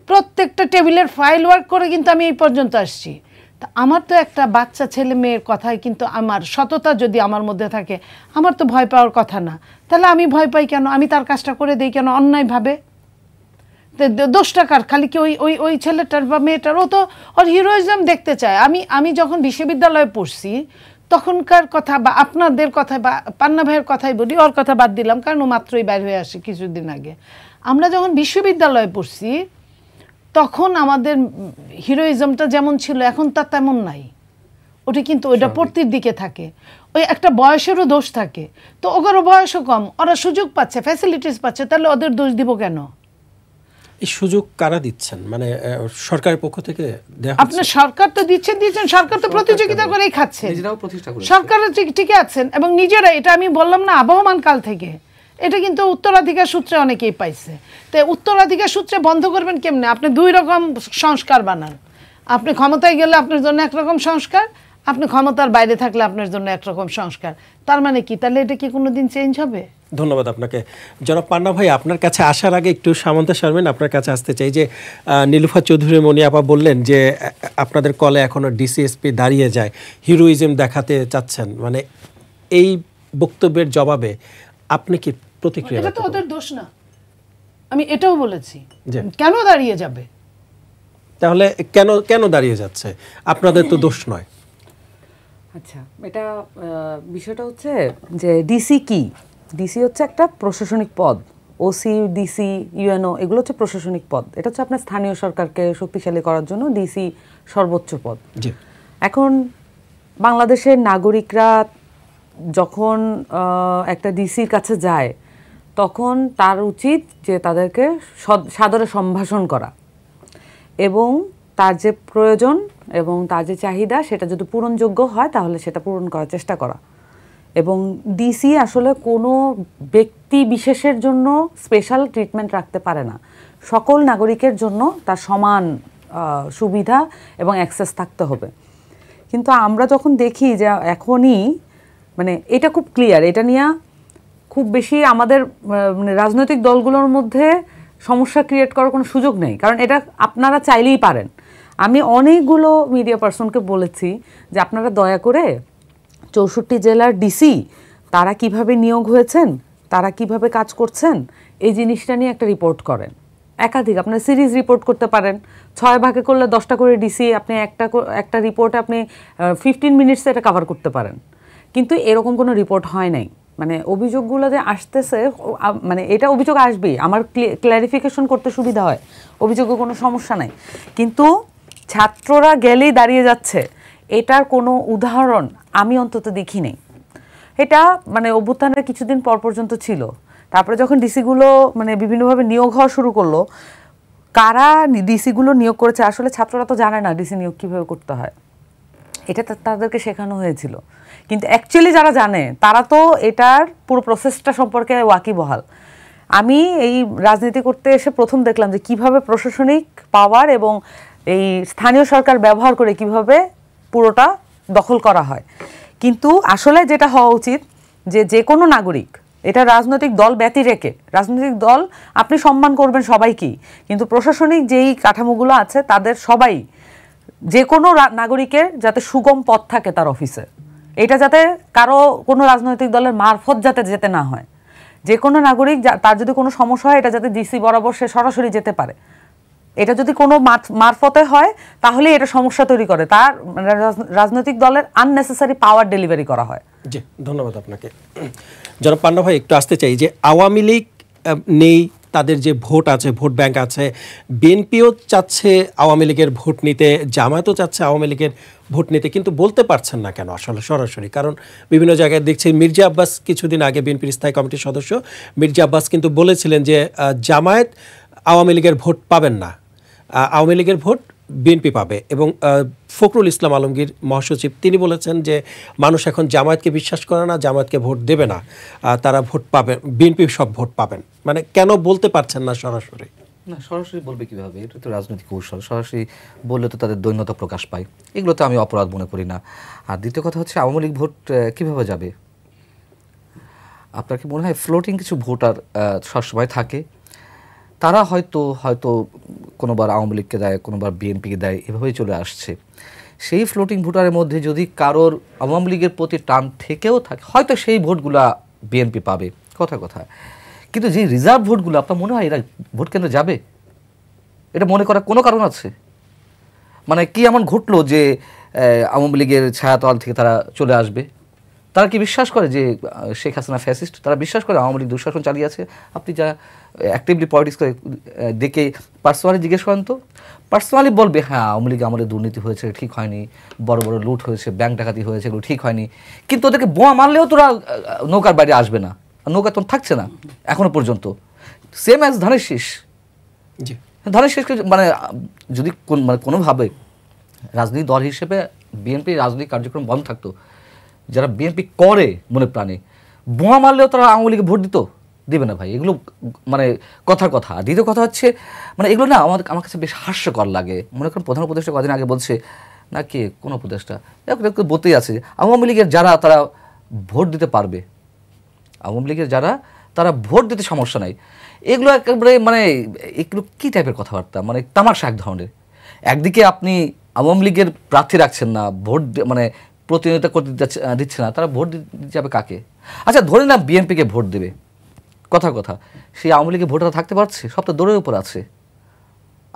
প্রত্যেকটা টেবিলের ফাইল ওয়ার্ক করে কিন্তু আমি এই পর্যন্ত আসছি। তা আমার তো একটা বাচ্চা ছেলে মেয়ের কথায় কিন্তু আমার সততা যদি আমার মধ্যে থাকে, আমার তো ভয় পাওয়ার কথা না। তাহলে আমি ভয় পাই কেন? আমি তার কাজটা করে দিই কেন অন্যায়ভাবে? দোষটা কার? খালি কি ওই ছেলেটার বা মেয়েটার? ও তো ওর হিরোইজম দেখতে চায়। আমি যখন বিশ্ববিদ্যালয়ে পড়ছি তখনকার কথা বা আপনাদের কথা বা পান্না ভাইয়ের কথাই বলি, ওর কথা বাদ দিলাম কারণ ও মাত্রই বাইর হয়ে আসে কিছুদিন আগে। আমরা যখন বিশ্ববিদ্যালয়ে পড়ছি তখন আমাদের হিরোইজমটা যেমন ছিল এখন তা তেমন নাই। ওটা কিন্তু ওইটা পড়তির দিকে থাকে, ওই একটা বয়সেরও দোষ থাকে। তো ওদেরও বয়সও কম, ওরা সুযোগ পাচ্ছে, ফ্যাসিলিটিস পাচ্ছে, তাহলে ওদের দোষ দিব কেন? এই সুযোগ কারা দিচ্ছেন? মানে সরকারের পক্ষ থেকে দেয়া হচ্ছে? আপনার সরকার তো দিচ্ছেন, সরকার তো প্রতিযোগিতা করেই খাচ্ছে, সরকার ঠিক আছেন এবং নিজেরা। এটা আমি বললাম না আবহমান কাল থেকে, এটা কিন্তু উত্তরাধিকার সূত্রে অনেকেই পাইছে। তো উত্তরাধিকার সূত্রে বন্ধ করবেন কেমনে? আপনি দুই রকম সংস্কার বানান। আপনি ক্ষমতায় গেলে আপনার জন্য একরকম সংস্কার, আপনি ক্ষমতার বাইরে থাকলে আপনার জন্য একরকম সংস্কার, তার মানে কি তাহলে এটা কি কোনোদিন চেঞ্জ হবে? ধন্যবাদ আপনাকে। জনাব পান্না ভাই, আপনার কাছে আসার আগে একটু সামন্তা শারমিন আপনার কাছে আসতে চাই যে নীলুফার চৌধুরী মনি আপা বললেন যে আপনাদের কলে এখনো ডিসিএসপি দাঁড়িয়ে যায়, হিরোইজম দেখাতে চাচ্ছেন, মানে এই বক্তব্যের জবাবে আপনি কি প্রতিক্রিয়া? এটা তো ওদের দোষ না, আমি এটাও বলেছি। জি। কেন দাঁড়িয়ে যাবে? তাহলে কেন কেন দাঁড়িয়ে যাচ্ছে? আপনাদের তো দোষ নয়। আচ্ছা, এটা বিষয়টা হচ্ছে যে ডিসি কি, ডিসি হচ্ছে একটা প্রশাসনিক পদ। ওসি, ডিসি, ইউএনও এগুলো হচ্ছে প্রশাসনিক পদ। এটা হচ্ছে আপনার স্থানীয় সরকারকে শক্তিশালী করার জন্য ডিসি সর্বোচ্চ পদ। জি। এখন বাংলাদেশের নাগরিকরা যখন একটা ডিসির কাছে যায় তখন তার উচিত যে তাদেরকে সাদরে সম্ভাষণ করা এবং তার যে প্রয়োজন এবং তার যে চাহিদা সেটা যদি পূরণযোগ্য হয় তাহলে সেটা পূরণ করার চেষ্টা করা। এবং ডিসি আসলে কোনো ব্যক্তি বিশেষের জন্য স্পেশাল ট্রিটমেন্ট রাখতে পারে না, সকল নাগরিকের জন্য তার সমান সুবিধা এবং অ্যাক্সেস থাকতে হবে। কিন্তু আমরা যখন দেখি যে এখনই মানে এটা খুব ক্লিয়ার, এটা নিয়ে খুব বেশি আমাদের মানে রাজনৈতিক দলগুলোর মধ্যে সমস্যা ক্রিয়েট করার কোনো সুযোগ নেই, কারণ এটা আপনারা চাইলেই পারেন। আমি অনেকগুলো মিডিয়া পার্সনকে বলেছি যে আপনারা দয়া করে 64 জেলার ডিসি তারা কিভাবে নিয়োগ হয়েছেন, তারা কিভাবে কাজ করছেন এই জিনিসটা নিয়ে একটা রিপোর্ট করেন। একাধিক আপনার সিরিজ রিপোর্ট করতে পারেন, 6 ভাগে করলে 10টা করে ডিসি, আপনি একটা রিপোর্টে আপনি 15 মিনিটসে এটা কভার করতে পারেন। কিন্তু এরকম কোনো রিপোর্ট হয় নাই। মানে অভিযোগগুলো যে আসতেছে, মানে এটা অভিযোগ আসবেই, আমার ক্ল্যারিফিকেশন করতে সুবিধা হয়, অভিযোগে কোনো সমস্যা নাই। কিন্তু ছাত্ররা গেলেই দাঁড়িয়ে যাচ্ছে, এটার কোনো উদাহরণ আমি অন্তত দেখি নেই। এটা মানে অভ্যুত্থানের কিছুদিন পর পর্যন্ত ছিল, তারপরে যখন ডিসিগুলো মানে বিভিন্নভাবে নিয়োগ হওয়া শুরু করলো, কারা ডিসিগুলো নিয়োগ করেছে আসলে ছাত্ররা তো জানে না ডিসি নিয়োগ কীভাবে করতে হয়, এটা তাদেরকে শেখানো হয়েছিল। কিন্তু অ্যাকচুয়ালি যারা জানে তারা তো এটার পুরো প্রসেসটা সম্পর্কে ওয়াকিবহাল। আমি এই রাজনীতি করতে এসে প্রথম দেখলাম যে কিভাবে প্রশাসনিক পাওয়ার এবং এই স্থানীয় সরকার ব্যবহার করে কিভাবে পুরোটা দখল করা হয়। কিন্তু আসলে যেটা হওয়া উচিত যে কোনো নাগরিক, এটা রাজনৈতিক দল ব্যতি রেখে, রাজনৈতিক দল আপনি সম্মান করবেন সবাইকেই, কিন্তু প্রশাসনিক যেই কাঠামোগুলো আছে তাদের সবাই, যে কোনো নাগরিকের যাতে সুগম পথ থাকে তার অফিসে, এটা যাতে কারো কোনো রাজনৈতিক দলের মারফত যাতে যেতে না হয়। যে কোনো নাগরিক তার যদি কোনো সমস্যা হয় এটা যাতে ডিসি বরাবর সে সরাসরি যেতে পারে। এটা যদি কোনো মারফতে হয় তাহলে এটা সমস্যা তৈরি করে, তার রাজনৈতিক দলের আননেসেসারি পাওয়ার ডেলিভারি করা হয়। জি, ধন্যবাদ আপনাকে। জনাব পান্না ভাই, একটু আসতে চাই যে আওয়ামী লীগ নেই, তাদের যে ভোট আছে, ভোট ব্যাংক আছে, বিএনপিও চাচ্ছে আওয়ামী লীগের ভোট নিতে, জামায়াতও চাচ্ছে আওয়ামী লীগের ভোট নিতে, কিন্তু বলতে পারছেন না কেন আসলে সরাসরি? কারণ বিভিন্ন জায়গায় দেখছি মির্জা আব্বাস কিছুদিন আগে বিএনপির স্থায়ী কমিটির সদস্য মির্জা আব্বাস কিন্তু বলেছিলেন যে জামায়াত আওয়ামী লীগের ভোট পাবেন না, আওয়ামী লীগের ভোট বিএনপি পাবে। এবং ফখরুল ইসলাম আলমগীর মহাসচিব তিনি বলেছেন যে মানুষ এখন জামায়াতকে বিশ্বাস করে না, জামায়াতকে ভোট দেবে না, তারা ভোট পাবে, বিএনপি সব ভোট পাবেন। মানে কেন বলতে পারছেন না সরাসরি? না, সরাসরি বলবে কিভাবে? এটা তো রাজনৈতিক কৌশল, সরাসরি বললে তো তাদের দৈন্যতা প্রকাশ পায়, এগুলো তো আমি অপরাধ মনে করি না। আর দ্বিতীয় কথা হচ্ছে আওয়ামী লীগ ভোট কিভাবে যাবে? আপনার কি মনে হয় ফ্লোটিং কিছু ভোটার সবসময় থাকে, তারা হয়তো কোনোবার আওয়ামী লীগকে দেয়, কোনোবার বিএনপিকে দেয়, এভাবেই চলে আসছে। সেই ফ্লোটিং ভোটারের মধ্যে যদি কারোর আওয়ামী লীগের প্রতি টান থেকেও থাকে, হয়তো সেই ভোটগুলা বিএনপি পাবে, কথা। কিন্তু যে রিজার্ভ ভোটগুলো, আপনার মনে হয় এরা ভোট কেন্দ্রে যাবে? এটা মনে করার কোনো কারণ আছে? মানে কি এমন ঘটলো যে আওয়ামী লীগের ছায়াতল থেকে তারা চলে আসবে? তারা কি বিশ্বাস করে যে শেখ হাসিনা ফ্যাসিস্ট? তারা বিশ্বাস করে আওয়ামী লীগ দুঃশাসন চালিয়ে আছে? আপনি যা অ্যাক্টিভলি পলিটিক্স করে দেখে পার্সোনালি জিজ্ঞেস করেন তো, পার্সোনালি বলবে হ্যাঁ আওয়ামী লীগ আমাদের দুর্নীতি হয়েছে, ঠিক হয়নি, বড় বড় লুট হয়েছে, ব্যাংক ডাকাতি হয়েছে, এগুলো ঠিক হয়নি। কিন্তু ওদেরকে বোমা মারলেও তোরা নৌকার বাইরে আসবে না, নৌকা তো থাকছে না এখনো পর্যন্ত। সেম অ্যাজ ধানের শীষ। জি, ধানের শীষকে মানে যদি কোনোভাবে রাজনৈতিক দল হিসেবে বিএনপি রাজনৈতিক কার্যক্রম বন্ধ থাকতো, যারা বিএনপি করে মনে প্রাণে, বোমা মারলেও তারা আওয়ামী লীগে ভোট দিবে না ভাই, এগুলো মানে কথা। দ্বিতীয় কথা হচ্ছে মানে এগুলো না আমার কাছে বেশ হাস্যকর লাগে। মনে করেন প্রধান উপদেষ্টা কদিন আগে বলছে না কে কোন উপদেষ্টা একটু বলতেই আছে যে আওয়ামী লীগের যারা তারা ভোট দিতে পারবে, আওয়ামী লীগের যারা তারা ভোট দিতে সমস্যা নাই। এগুলো একেবারে মানে এগুলো কী টাইপের কথাবার্তা, মানে তামাশা এক ধরনের। একদিকে আপনি আওয়ামী লীগের প্রার্থী রাখছেন না, ভোট মানে প্রতিনিধিত্ব করতে দিচ্ছে না, তারা ভোট দিতে যাবে কাকে? আচ্ছা ধরে না বিএনপিকে ভোট দেবে, কথা সেই আওয়ামী লীগের ভোটাররা থাকতে পারছে? সব তো দৌড়ের উপর আছে।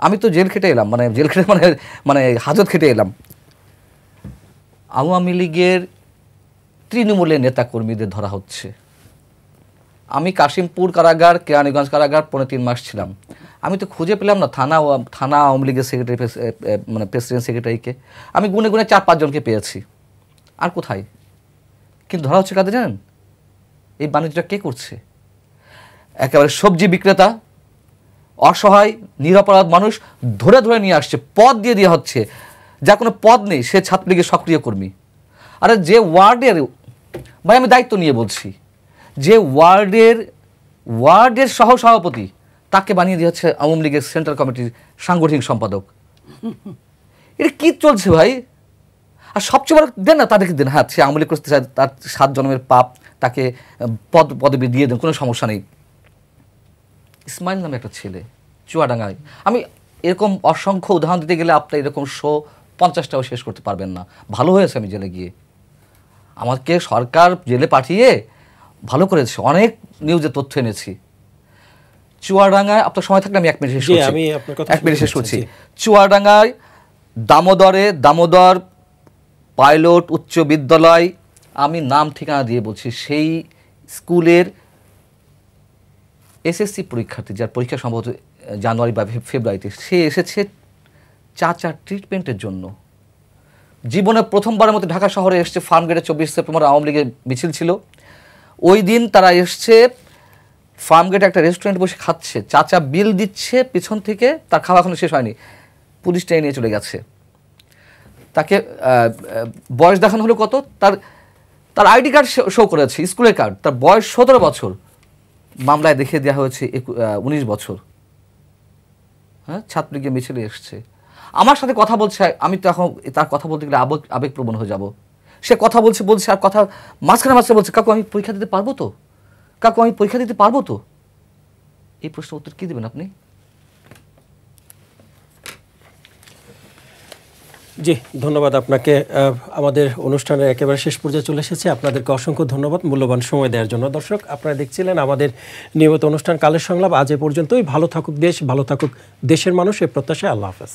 আমি তো জেল খেটে এলাম, মানে জেল খেটে মানে হাজত খেটে এলাম। আওয়ামী লীগের তৃণমূলের নেতাকর্মীদের ধরা হচ্ছে। আমি কাশিমপুর কারাগার, কেরানীগঞ্জ কারাগার 3.5 মাস ছিলাম। আমি তো খুঁজে পেলাম না থানা আওয়ামী লীগের সেক্রেটারি, মানে প্রেসিডেন্ট সেক্রেটারিকে। আমি গুনে 4-5 জনকে পেয়েছি, আর কোথায়? কিন্তু ধরা হচ্ছে কাদের জানেন? এই বাণিজ্যটা কে করছে? একেবারে সবজি বিক্রেতা, অসহায় নিরপরাধ মানুষ ধরে নিয়ে আসছে, পদ দিয়ে দেওয়া হচ্ছে। যা কোনো পদ নেই সে ছাত্রলীগের সক্রিয় কর্মী। আরে যে ওয়ার্ডের, ভাই আমি দায়িত্ব নিয়ে বলছি, যে ওয়ার্ডের সহসভাপতি তাকে বানিয়ে দেওয়া হচ্ছে আওয়ামী লীগের সেন্ট্রাল কমিটির সাংগঠনিক সম্পাদক। এটা কি চলছে ভাই? আর সবচেয়ে বড় দেন না তাদেরকে দেন, হ্যাঁ সে আওয়ামী লীগ করতে চায়, তার 7 জন্মের পাপ, তাকে পদবি দিয়ে দেন, কোনো সমস্যা নেই। ইসমাইল নামে একটা ছেলে চুয়াডাঙ্গায়, আমি এরকম অসংখ্য উদাহরণ দিতে গেলে আপনি এরকম 50টাও শেষ করতে পারবেন না। ভালো হয়েছে আমি জেলে গিয়ে, আমাকে সরকার জেলে পাঠিয়ে ভালো করেছে, অনেক নিউজে তথ্য এনেছি। চুয়াডাঙ্গায়, আপনার সময় থাকলে আমি 1 মিনিট শেষ করছি, 1 মিনিট শেষ করছি। চুয়াডাঙ্গায় দামোদর পাইলট উচ্চ বিদ্যালয়, আমি নাম ঠিকানা দিয়ে বলছি, সেই স্কুলের এসএসসি পরীক্ষার্থী, যার পরীক্ষা সম্ভবত জানুয়ারি বা ফেব্রুয়ারিতে, সে এসেছে চাচার ট্রিটমেন্টের জন্য। জীবনে প্রথমবারের মতো ঢাকা শহরে এসছে। ফার্মগেটে 24 সেপ্টেম্বর আওয়ামী লীগের মিছিল ছিল। ওই দিন তারা এসছে ফার্মগেটে একটা রেস্টুরেন্ট বসে খাচ্ছে, চাচা বিল দিচ্ছে পিছন থেকে, তার খাওয়া এখনো শেষ হয়নি, পুলিশ টেনে নিয়ে চলে গেছে। তাকে বয়স দেখানো হলো কত, তার আইডি কার্ড শো করেছে, স্কুলের কার্ড, তার বয়স 17 বছর, মামলায় দেখিয়ে দেওয়া হয়েছে 19 বছর। হ্যাঁ, ছাত্রলীগের মিছিলে এসছে, আমার সাথে কথা বলছে। আমি তো এখন তার কথা বলতে গেলে আবেগপ্রবণ হয়ে যাব। সে কথা বলছে আর কথা মাঝখানে বলছে, কাকু আমি পরীক্ষা দিতে পারবো তো, কাকু আমি পরীক্ষা দিতে পারবো তো। এই প্রশ্নের উত্তর কি দেবেন আপনি? জি, ধন্যবাদ আপনাকে। আমাদের অনুষ্ঠানের একেবারে শেষ পর্যায়ে চলে এসেছে। আপনাদেরকে অসংখ্য ধন্যবাদ মূল্যবান সময় দেওয়ার জন্য। দর্শক, আপনারা দেখছিলেন আমাদের নিয়মিত অনুষ্ঠান কালের সংলাপ। আজ এ পর্যন্তই। ভালো থাকুক দেশ, ভালো থাকুক দেশের মানুষ, এ প্রত্যাশায় আল্লাহ হাফেজ।